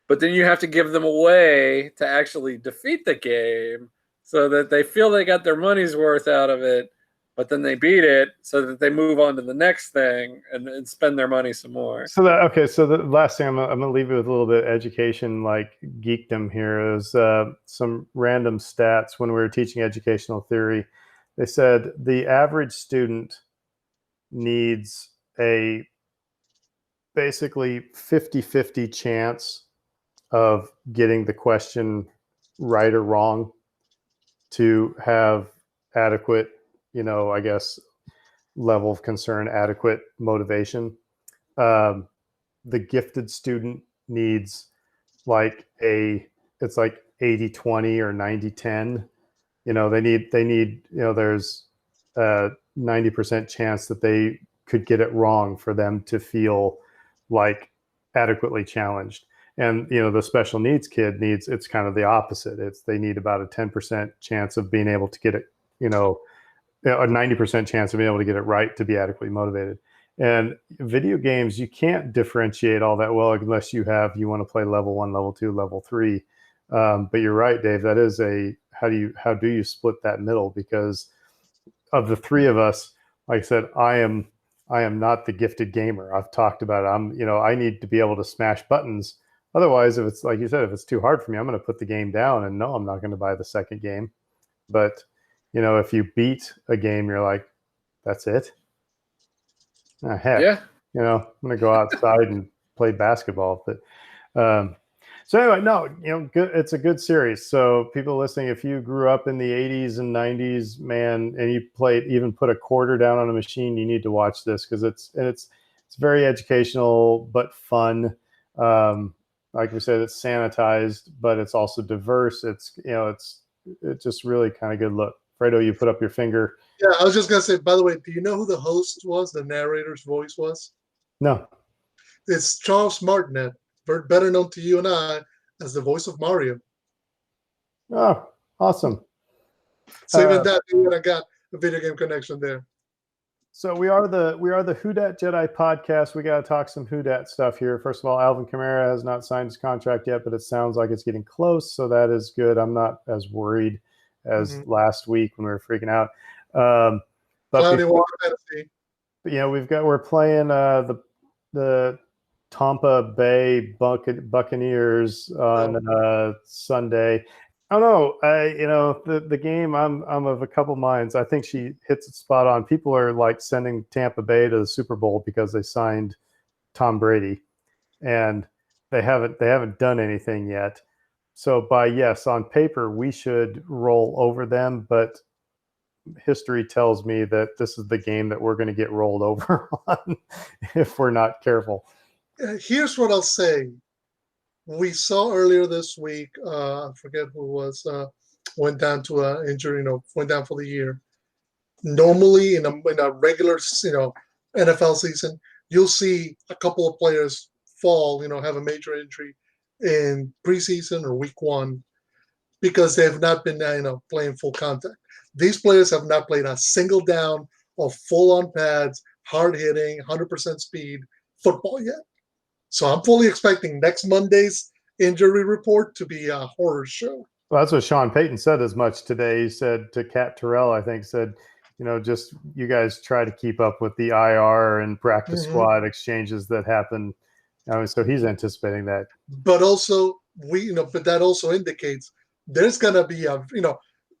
but then you have to give them a way to actually defeat the game so that they feel they got their money's worth out of it, but then they beat it so that they move on to the next thing and spend their money some more. So the last thing I'm gonna leave you with a little bit of education, like geekdom here, is some random stats. When we were teaching educational theory, they said the average student needs a basically 50-50 chance of getting the question right or wrong to have adequate, level of concern, adequate motivation. The gifted student needs it's like 80-20 or 90-10. They need, there's a 90% chance that they could get it wrong for them to feel like adequately challenged. And, the special needs kid it's kind of the opposite. They need about a 10% chance of being able to get it, a 90% chance of being able to get it right to be adequately motivated. And video games, you can't differentiate all that well unless you want to play level 1, level 2, level 3. But you're right, Dave. That is how do you split that middle? Because of the three of us, like I said, I am not the gifted gamer. I've talked about it. I need to be able to smash buttons. Otherwise, if it's like you said, if it's too hard for me, I'm going to put the game down and no, I'm not going to buy the second game. But if you beat a game, you're like, that's it. Heck, Yeah. I'm going to go outside and play basketball. But so anyway, no, good. It's a good series. So people listening, if you grew up in the 80s and 90s, man, and you even put a quarter down on a machine, you need to watch this because it's very educational but fun. Like we said, it's sanitized, but it's also diverse. It's just really kind of good look. Fredo, you put up your finger. Yeah, I was just gonna say. By the way, do you know who the host was? The narrator's voice was? No. It's Charles Martinet, better known to you and I as the voice of Mario. Oh, awesome. So even that, I got a video game connection there. So we are the Who Dat Jedi podcast. We got to talk some Who Dat stuff here. First of all, Alvin Kamara has not signed his contract yet, but it sounds like it's getting close, so that is good. I'm not as worried as last week when we were freaking out. But we're playing the Tampa Bay Buccaneers on Sunday. I don't know. The game. I'm of a couple minds. I think she hits it spot on. People are like sending Tampa Bay to the Super Bowl because they signed Tom Brady, and they haven't done anything yet. So on paper we should roll over them, but history tells me that this is the game that we're going to get rolled over on if we're not careful. Here's what I'll say. We saw earlier this week, I forget who it was, went down to an injury, went down for the year. Normally in a regular, NFL season, you'll see a couple of players fall, have a major injury in preseason or week one because they have not been, playing full contact. These players have not played a single down of full-on pads, hard-hitting, 100% speed football yet. So I'm fully expecting next Monday's injury report to be a horror show. Well, that's what Sean Payton said as much today. He said to Cat Terrell, I think, just you guys try to keep up with the IR and practice squad exchanges that happen. So he's anticipating that. But also but that also indicates there's going to be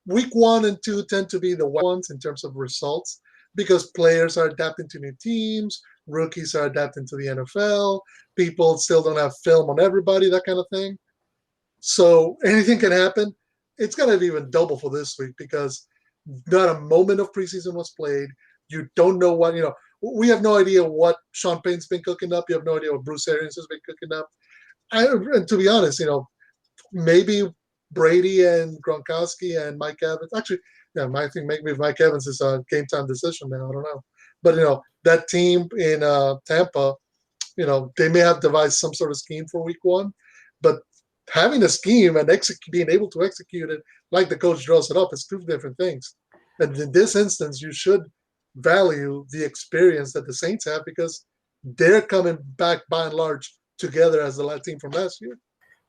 week 1 and 2 tend to be the ones in terms of results because players are adapting to new teams. Rookies are adapting to the NFL. People still don't have film on everybody, that kind of thing. So anything can happen. It's going to be even double for this week because not a moment of preseason was played. You don't know what, we have no idea what Sean Payton's been cooking up. You have no idea what Bruce Arians has been cooking up. And to be honest, maybe Brady and Gronkowski and Mike Evans. Actually, I think maybe Mike Evans is a game time decision now. I don't know. But, that team in Tampa, they may have devised some sort of scheme for week 1. But having a scheme and being able to execute it like the coach draws it up is 2 different things. And in this instance, you should value the experience that the Saints have because they're coming back by and large together as the team from last year.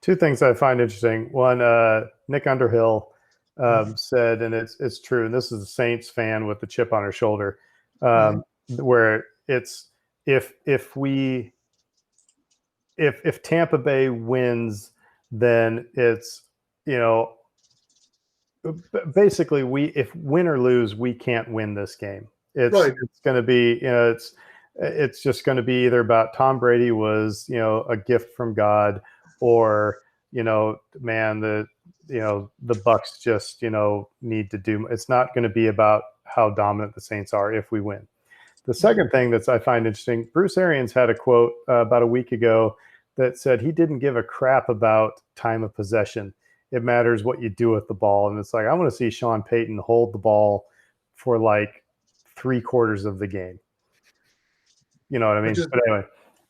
2 things I find interesting. One, Nick Underhill said, and it's true, and this is a Saints fan with the chip on her shoulder, where it's if Tampa Bay wins, then it's basically if win or lose, we can't win this game. It's going to be it's just going to be either about Tom Brady was a gift from God, or man, the Bucs just need to do. It's not going to be about how dominant the Saints are if we win. The second thing that I find interesting, Bruce Arians had a quote about a week ago that said he didn't give a crap about time of possession. It matters what you do with the ball. And it's like, I want to see Sean Payton hold the ball for like 3/4 of the game. You know what I mean? But anyway,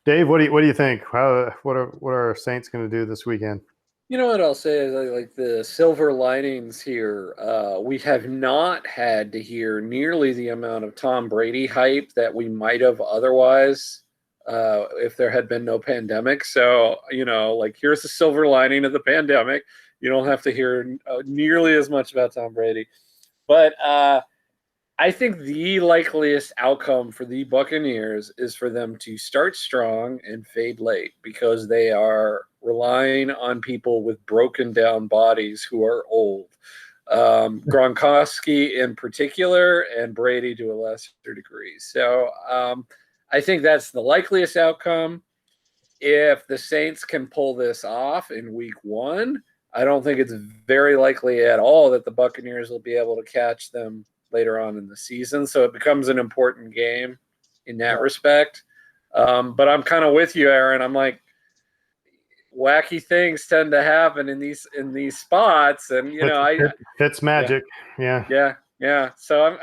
Dave, what do you think? What are our Saints going to do this weekend? You know what I'll say is like the silver linings here. We have not had to hear nearly the amount of Tom Brady hype that we might have otherwise if there had been no pandemic. So, here's the silver lining of the pandemic. You don't have to hear nearly as much about Tom Brady. But I think the likeliest outcome for the Buccaneers is for them to start strong and fade late because they are relying on people with broken down bodies who are old. Gronkowski in particular and Brady to a lesser degree. So I think that's the likeliest outcome. If the Saints can pull this off in week 1, I don't think it's very likely at all that the Buccaneers will be able to catch them later on in the season. So it becomes an important game in that respect. But I'm kind of with you, Aaron. I'm like, wacky things tend to happen in these spots, and Fitz magic. Yeah. So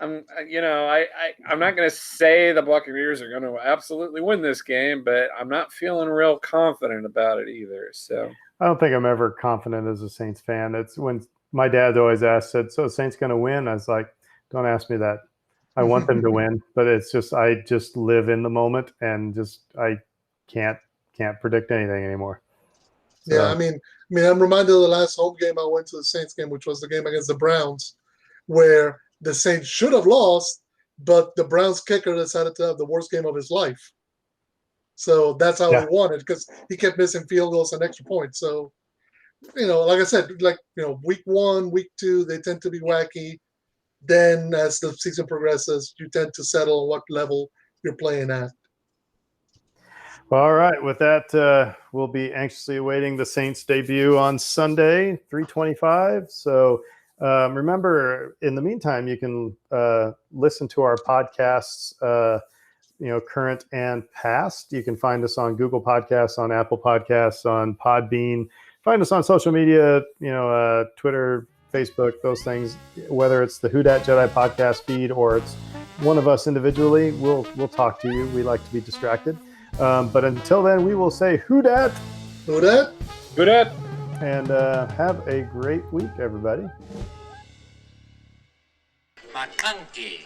I'm not going to say the Buccaneers are going to absolutely win this game, but I'm not feeling real confident about it either. So I don't think I'm ever confident as a Saints fan. It's when my dad always said, "So Saints going to win?" I was like, "Don't ask me that. I want them to win, but it's just I just live in the moment and just I can't predict anything anymore." So, yeah, I mean, I'm reminded of the last home game I went to, the Saints game, which was the game against the Browns, where the Saints should have lost, but the Browns kicker decided to have the worst game of his life. So that's how he won it, because he kept missing field goals and extra points. So, like I said, week 1, week 2, they tend to be wacky. Then as the season progresses, you tend to settle on what level you're playing at. All right. With that, we'll be anxiously awaiting the Saints debut on Sunday, 3:25. So remember, in the meantime, you can listen to our podcasts, current and past. You can find us on Google Podcasts, on Apple Podcasts, on Podbean. Find us on social media, Twitter, Facebook, those things. Whether it's the Who Dat Jedi podcast feed or it's one of us individually, we'll talk to you. We like to be distracted. But until then, we will say Who Dat? Who Dat? Who Dat? And have a great week, everybody. McConkey.